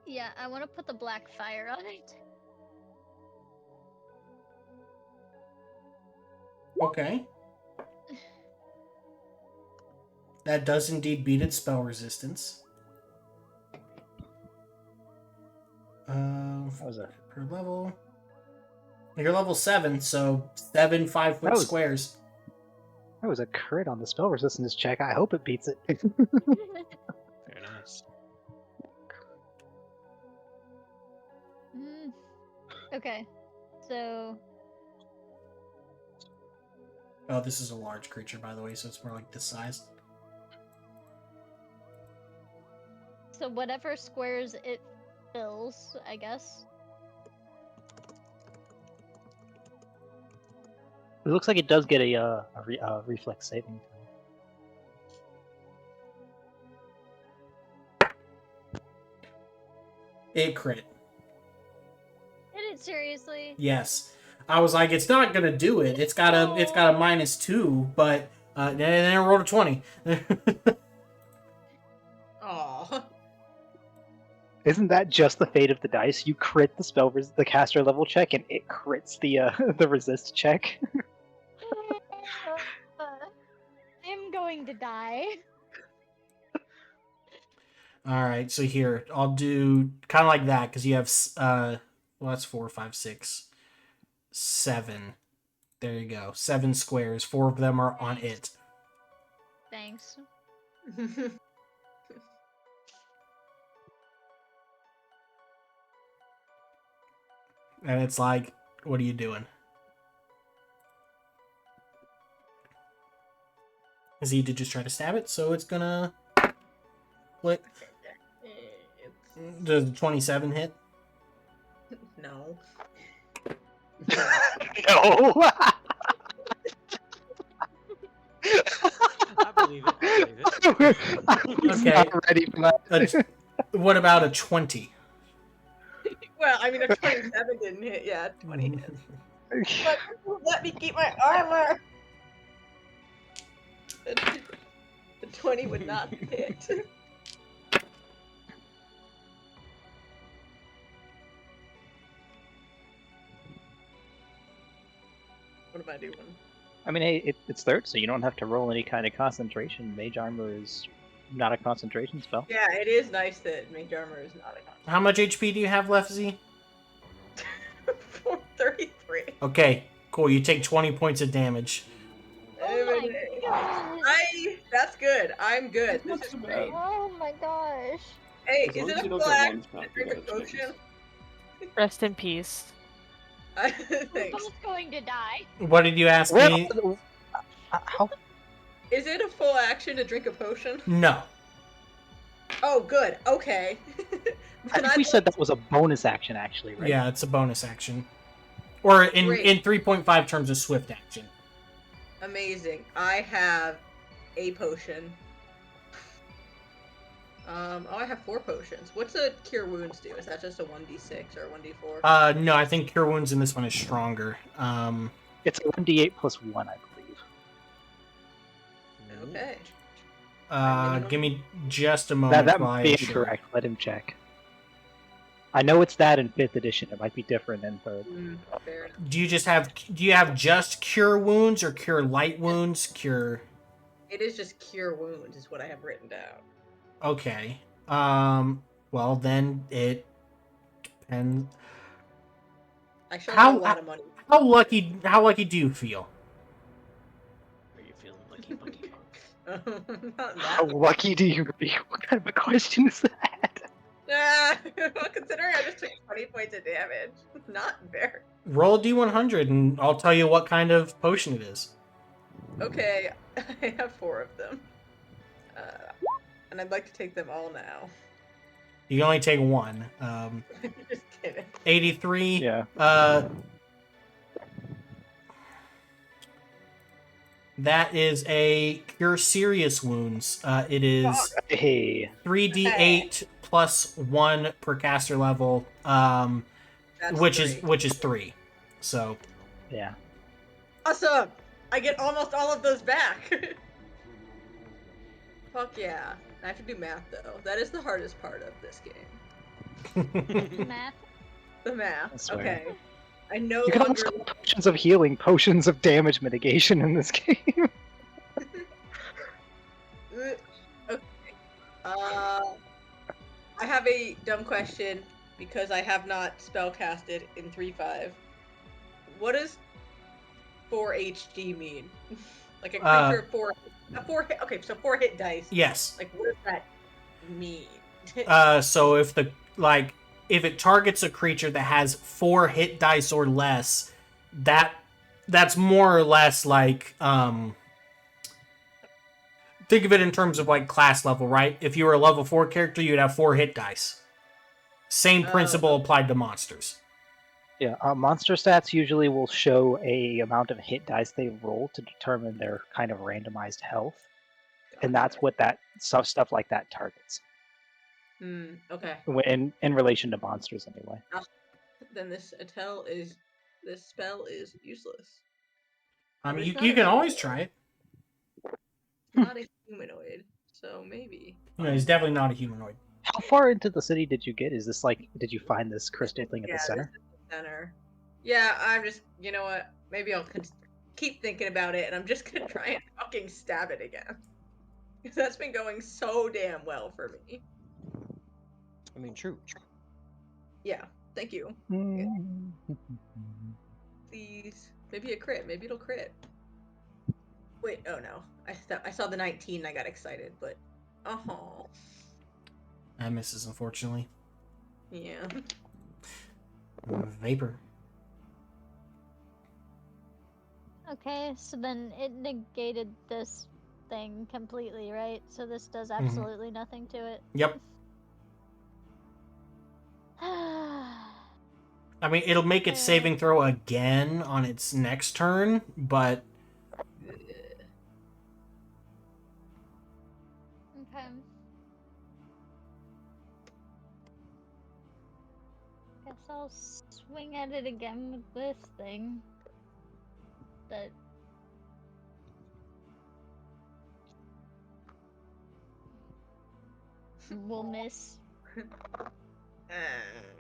Yeah, I want to put the black fire on it. Okay. That does indeed beat its spell resistance. That was a Per level. You're level 7, so 7 5-foot That was- squares. that was a crit on the spell resistance check. I hope it beats it. Very nice. Okay, so Oh, this is a large creature, by the way, so it's more like this size. whatever squares it fills, I guess. It looks like it does get a reflex saving. It crit. Did it seriously? Yes. I was like, it's not gonna do it. It's got a -2, but then it rolled a 20. Aw. Isn't that just the fate of the dice? You crit the caster level check, and it crits the the resist check. I'm going to die. All right, so here I'll do kind of like that because you have well, that's 4, 5, 6, 7. There you go, 7 squares. 4 of them are on it. thanks. And it's like, what are you doing? Is he to just try to stab it? So it's gonna. What? Does the 27 hit? No. No. I believe it. I believe it. He's Okay. not ready for that. What about a 20? Well, I mean, a 27 didn't hit. Yeah, 20 hits. But let me keep my armor. The 20 would not hit. What am I doing? I mean, hey, it's third, so you don't have to roll any kind of concentration. Mage armor is not a concentration spell. Yeah, it is nice that mage armor is not a How much HP do you have left, Z? 33. Okay, cool. You take 20 points of damage. Oh my goodness. That's good. I'm good. This is too great. bad. Oh my gosh. Hey, As is long it as a you don't full get action one shot, to you drink a got a chance. potion? Rest in peace. We're Thanks. both going to die. What did you ask Where? me? How? Is it a full action to drink a potion? No. Oh, good. Okay. I think we said that was a bonus action, actually, right? Yeah, it's a bonus action. Or in Great. 3.5 terms of swift action. Amazing. I have a potion. Oh, I have 4 potions. What's a cure wounds do? Is that just a 1d6 or a 1d4? No, I think Cure Wounds in this one is stronger. It's a 1d8 plus 1, I believe. Okay. Give me just a moment. That while I might be ensure. incorrect. Let him check. I know it's that in 5th edition. It might be different in 3rd. Fair enough. Do you have just Cure Wounds or Cure Light Wounds? Cure. It is just cure wounds is what I have written down. Okay. Well, then it depends. I showed How- you a lot of money. How lucky do you feel? Are you feeling lucky, Monkey Kong? Not How that. lucky do you be? What kind of a question is that? Well, considering I just took 20 points of damage, not very. Roll a d100 and I'll tell you what kind of potion it is. Okay, I have 4 of them. And I'd like to take them all now. You can only take one. Just kidding. 83. Yeah. That is a Cure Serious Wounds. It is Hey. 3d8 plus 1 per caster level, That's which 3. is 3. So Yeah. Awesome! I get almost all of those back. Fuck yeah. I have to do math though. That is the hardest part of this game. Math. The math. I swear. Okay. I no You can longer. also have potions of healing, potions of damage mitigation in this game. Okay. I have a dumb question because I have not spellcasted in 3.5. What does 4 HG mean? Like a creature of 4 hit. Okay, so 4 hit dice. yes. Like what does that mean? So if it targets a creature that has 4 hit dice or less, that's more or less like think of it in terms of like class level, right? If you were a level 4 character, you'd have 4 hit dice. Same principle applied to monsters. Yeah, monster stats usually will show a amount of hit dice they roll to determine their kind of randomized health, and that's what that stuff like that targets. Okay. In relation to monsters, anyway. Then this spell is useless. I But mean, it's you not can a always humanoid. try it. It's not a humanoid, so maybe. No, he's definitely not a humanoid. How far into the city did you get? Is this like, did you find this crystal thing at the center? This is the center. Yeah, I'm just, you know what? Maybe I'll keep thinking about it, and I'm just gonna try and fucking stab it again. Because that's been going so damn well for me. I mean, true. Yeah, thank you. Please. Maybe a crit. Maybe it'll crit. Wait, oh no. I saw the 19 and I got excited, but oh That misses, unfortunately. yeah. Vapor. Okay, so then it negated this thing completely, right? So this does absolutely nothing to it. Yep. I mean, it'll make its saving throw again on its next turn, but Okay. Guess I'll swing at it again with this thing. That will miss.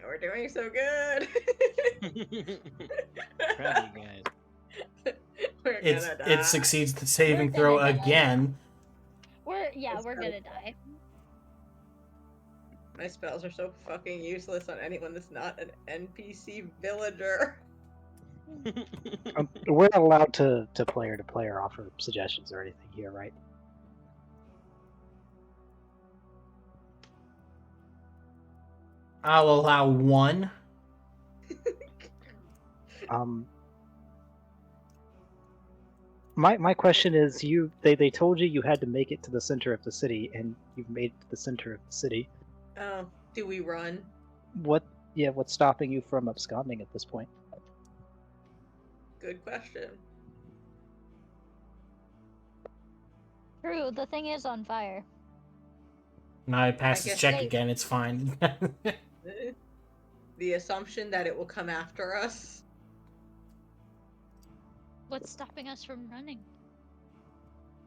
We're doing so good. Proud of you guys. We're it gonna die. it succeeds the saving We're throw gonna die. again. We're It's gonna die. My spells are so fucking useless on anyone that's not an NPC villager. We're allowed to player offer suggestions or anything here, right? I'll allow one. My question is, they told you had to make it to the center of the city, and you've made it to the center of the city. Oh, do we run? What's stopping you from absconding at this point? Good question. True, the thing is on fire. Now I pass I this guess check they- again. It's fine. The assumption that it will come after us. What's stopping us from running?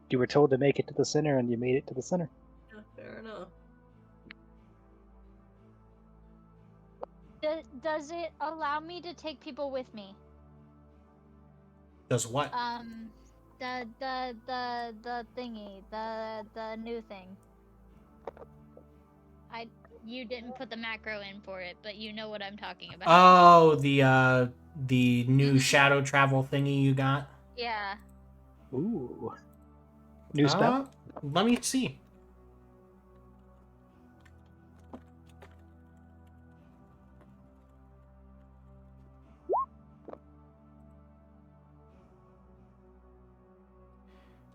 You were told to make it to the center, and you made it to the center. Yeah, fair enough. Does it allow me to take people with me? Does what? The thingy, the new thing. You didn't put the macro in for it, but you know what I'm talking about. Oh, the new Mhm. shadow travel thingy you got. Yeah. Ooh. New spell? Let me see.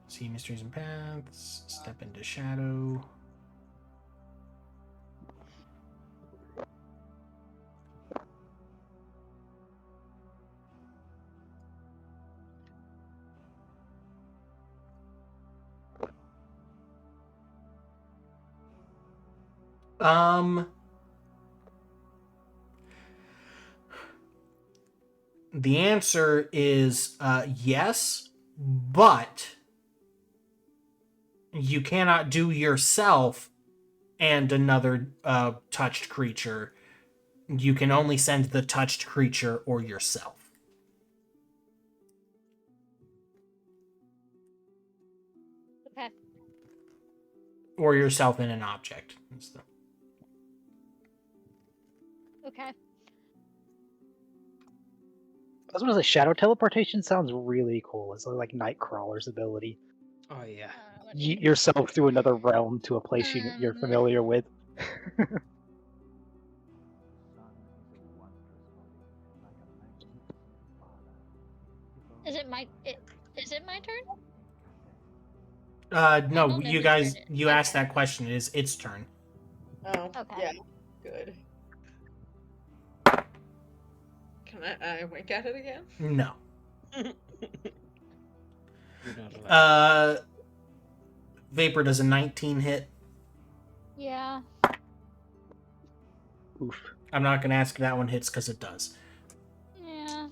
See mysteries and paths. Step into shadow. The answer is yes, but you cannot do yourself and another touched creature. You can only send the touched creature or yourself. Okay. Or yourself in an object. Okay. I was gonna say, shadow teleportation sounds really cool. It's like Nightcrawler's ability. Oh yeah. Yourself through another realm to a place you're familiar with. Is it my turn? No, don't know you whose guys, turn it- you asked okay. that question. It is its turn. Oh, Okay. yeah. Good. Can I wink at it again? No. You're not allowed. Vapor does a 19 hit. Yeah. Oof. I'm not going to ask if that one hits because it does. Yeah.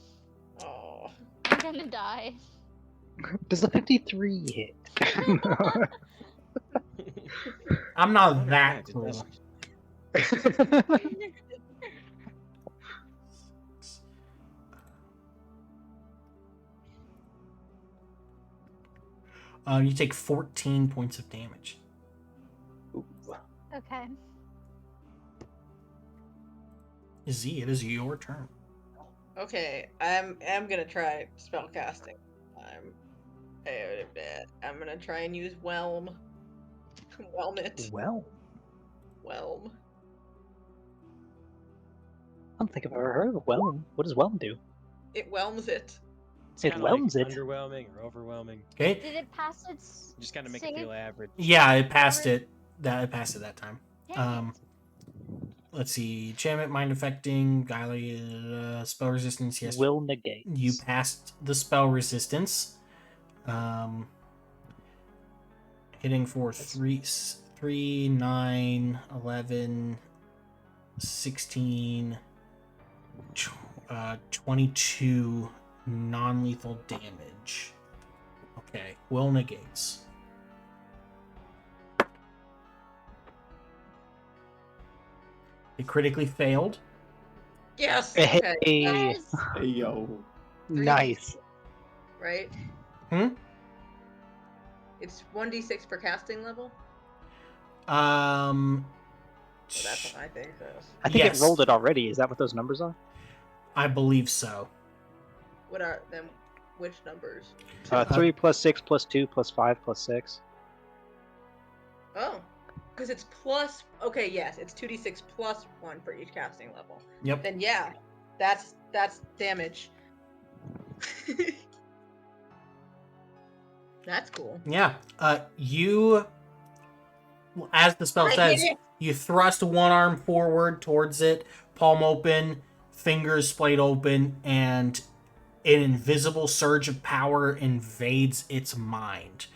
Oh. I'm gonna die. Does a 53 hit? I'm not Oh, no, that right, it cruel. doesn't. You take 14 points of damage. Okay. Z, it is your turn. Okay, I'm gonna try spell casting. I'm gonna try and use whelm. Whelm it. Well, Whelm. I don't think I've ever heard of a whelm. What does whelm do? It whelms it. It's It kind of like whelms it. underwhelming or overwhelming. Okay. Did it pass its Just kind of make it save? feel average. Yeah, it passed it. It passed it that time. Dang it. Let's see. Enchantment, mind affecting, guile, spell resistance. Yes, Will negate. you passed the spell resistance. Hitting for 3, 9, 11, 16, 22 non-lethal damage. Okay, will negates. It critically failed. Yes. Hey, Okay. Yes. Hey, yo. nice. Right. Hmm? It's 1d6 per casting level. Um, So that's what I think. So. I think Yes. it rolled it already. Is that what those numbers are? I believe so. What are them? Which numbers? 3 plus 6 plus 2 plus 5 plus 6. Oh, because it's plus. Okay, yes, it's 2d6 plus 1 for each casting level. Yep. Then yeah, that's damage. That's cool. Yeah. You, as the spell I says, hit it. you thrust one arm forward towards it, palm open, fingers splayed open, and an invisible surge of power invades its mind.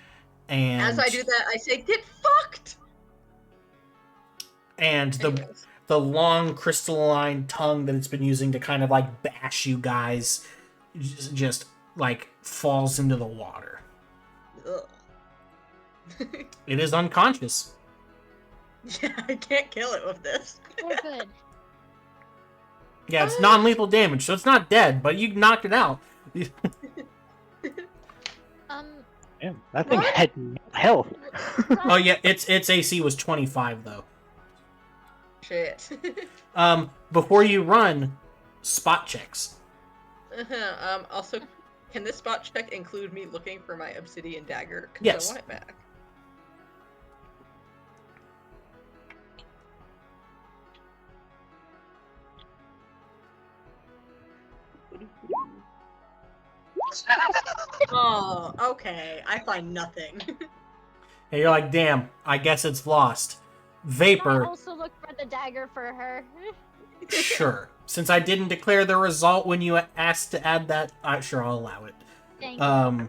And As I do that, I say, "Get fucked." and Anyways. the long crystalline tongue that it's been using to kind of like bash you guys just like falls into the water. Ugh. It is unconscious. Yeah, I can't kill it with this. We're good. Yeah, it's non-lethal damage, so it's not dead, but you knocked it out. Damn, that thing What? had no health. Oh yeah, its AC was 25 though. Shit. Before you run, spot checks. Also, can this spot check include me looking for my obsidian dagger? 'Cause Yes. I want it back. Oh, okay. I find nothing. And you're like, damn, I guess it's lost. I Vapor, also look for the dagger for her. sure. Since I didn't declare the result when you asked to add that, sure, I'll allow it. Thank you.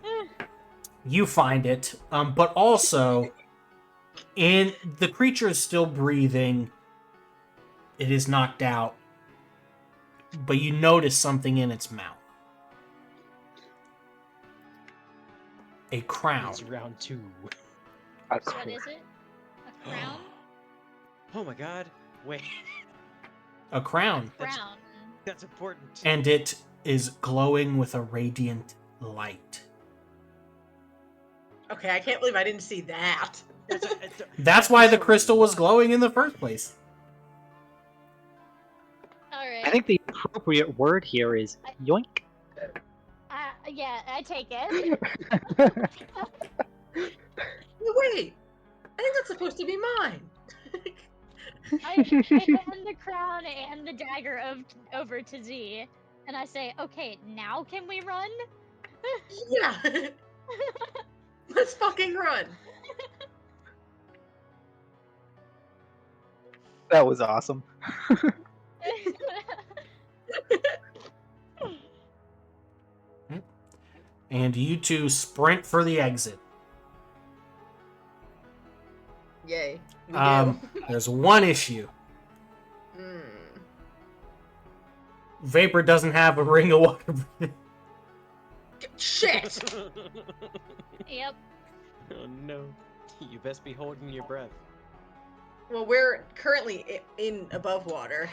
You find it, but also, the creature is still breathing. It is knocked out, but you notice something in its mouth. A crown. It's round 2. A So what is it? A crown? Oh my god. Wait. A crown. Crown. That's important. And it is glowing with a radiant light. Okay, I can't believe I didn't see that. That's why the crystal was glowing in the first place. Alright. I think the appropriate word here is yoink. Yeah, I take it. Wait, I think that's supposed to be mine. I hand the crown and the dagger over to Z, and I say, okay, now can we run? Yeah. Let's fucking run. That was awesome. And you two sprint for the exit. Yay. We There's one issue. do. Vapor doesn't have a ring of water. Shit! Yep. Oh no. You best be holding your breath. Well, we're currently in above water.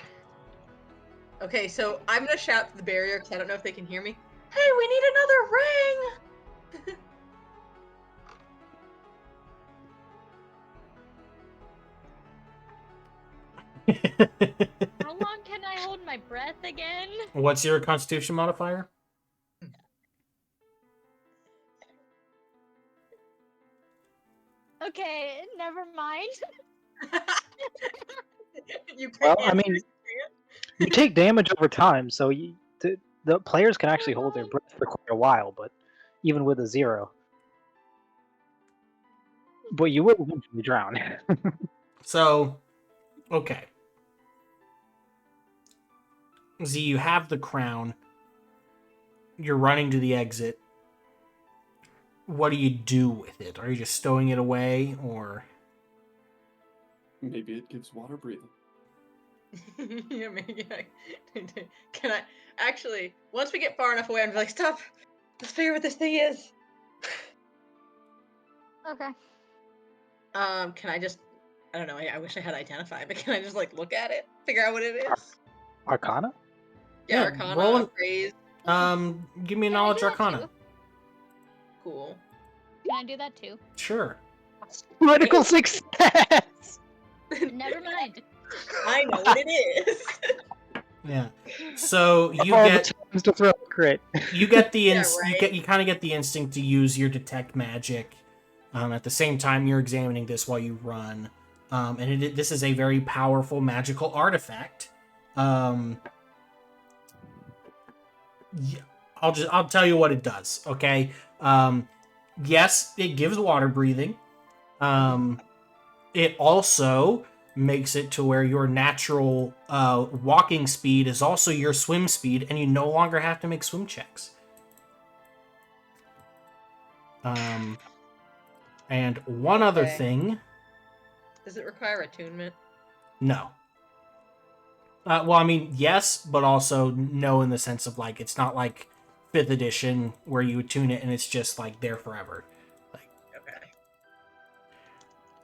Okay, so I'm gonna shout to the barrier because I don't know if they can hear me. Hey, we need another ring! How long can I hold my breath again? What's your constitution modifier? Okay, never mind. You can't Well, I answer mean, it, you take damage over time, so the players can actually hold their breath for quite a while, but even with a 0. But you will eventually drown. So, okay. Z, you have the crown. You're running to the exit. What do you do with it? Are you just stowing it away, or Maybe it gives water breathing. Yeah, maybe can I actually once we get far enough away, I'm like, stop. Let's figure out what this thing is. Okay. Can I just I don't know, I wish I had identify, but can I just like look at it? Figure out what it is? Arcana? Yeah, Yeah, Arcana, roll an- appraise. give me a Can I do knowledge that arcana. too? Cool. Can I do that too? Sure. Critical success! Never mind. I know what it is. Yeah. So you All get the times to throw a crit. you get the Yeah, you kind of get the instinct to use your detect magic. At the same time, you're examining this while you run, and this is a very powerful magical artifact. Yeah, I'll tell you what it does. Okay. Yes, it gives water breathing. It also makes it to where your natural walking speed is also your swim speed, and you no longer have to make swim checks. And one other Okay. thing, Does it require attunement? no. Well, I mean, yes, but also no in the sense of like it's not like 5th edition where you attune it and it's just like there forever. Like,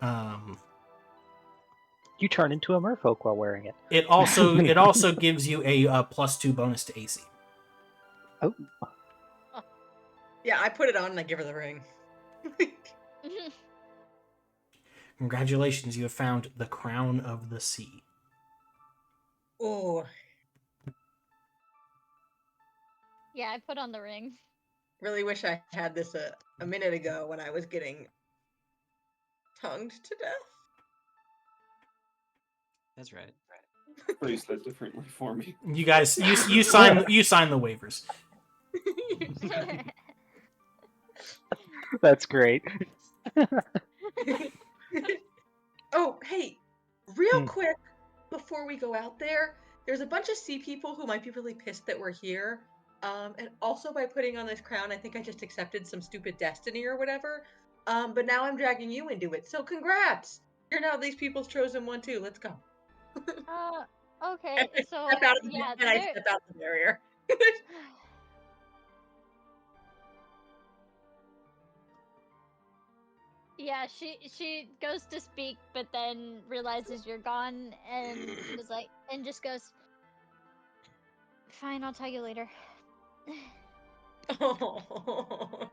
Okay. You turn into a merfolk while wearing it. it also gives you a +2 bonus to AC. Oh, Yeah, I put it on and I give her the ring. Congratulations, you have found the crown of the sea. Oh, Yeah, I put on the ring. really wish I had this a minute ago when I was getting tongued to death. That's right. Phrase that differently for me. You guys, you sign the waivers. that's great. Oh, hey, real Hmm. quick before we go out there, there's a bunch of sea people who might be really pissed that we're here. And also by putting on this crown, I think I just accepted some stupid destiny or whatever. But now I'm dragging you into it. So congrats! You're now these people's chosen one too. Let's go. Okay, I so step out of the yeah, and I there. step out the barrier. Yeah, she goes to speak, but then realizes you're gone, and is like, and just goes, "Fine, I'll tell you later." Oh,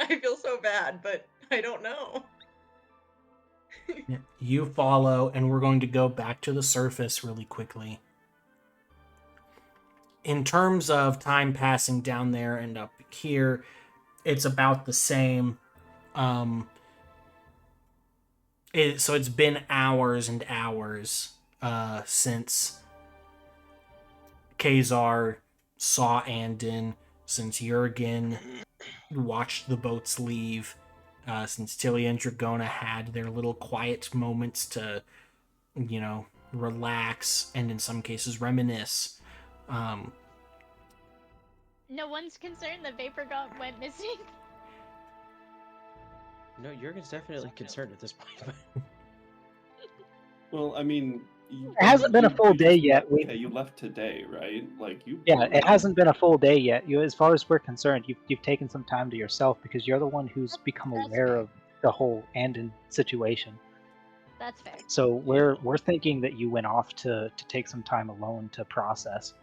I feel so bad, but I don't know. Yeah, you follow, and we're going to go back to the surface really quickly. In terms of time passing down there and up here, it's about the same. So it's been hours and hours since Kazar saw Andon, since Jurgen watched the boats leave, since Tilly and Dragona had their little quiet moments to, relax and in some cases reminisce. No one's concerned that Vapor went missing. No, Jurgen's definitely concerned at this point. Well, I mean, It hasn't been a full you day just yet. left- We- Yeah, you left today, right? Like you. Yeah, already- it hasn't been a full day yet. As far as we're concerned, you've taken some time to yourself because you're the one who's become That's aware fair. of the whole Andon situation. That's fair. So we're thinking that you went off to take some time alone to process.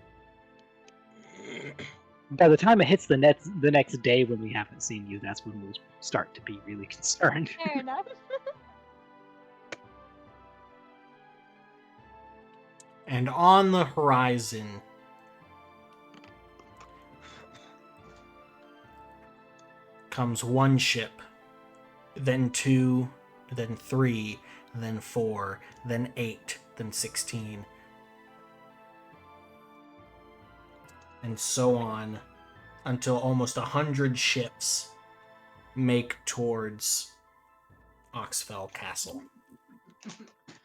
By the time it hits the next day when we haven't seen you, that's when we'll start to be really concerned. Fair enough. And on the horizon, comes one ship, then two, then 3, then 4, then 8, then 16, and so on until almost 100 ships make towards Oxfell Castle.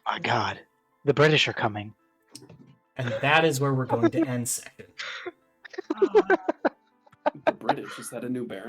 My God, the British are coming. And that is where we're going to end second. The British, is that a new baron?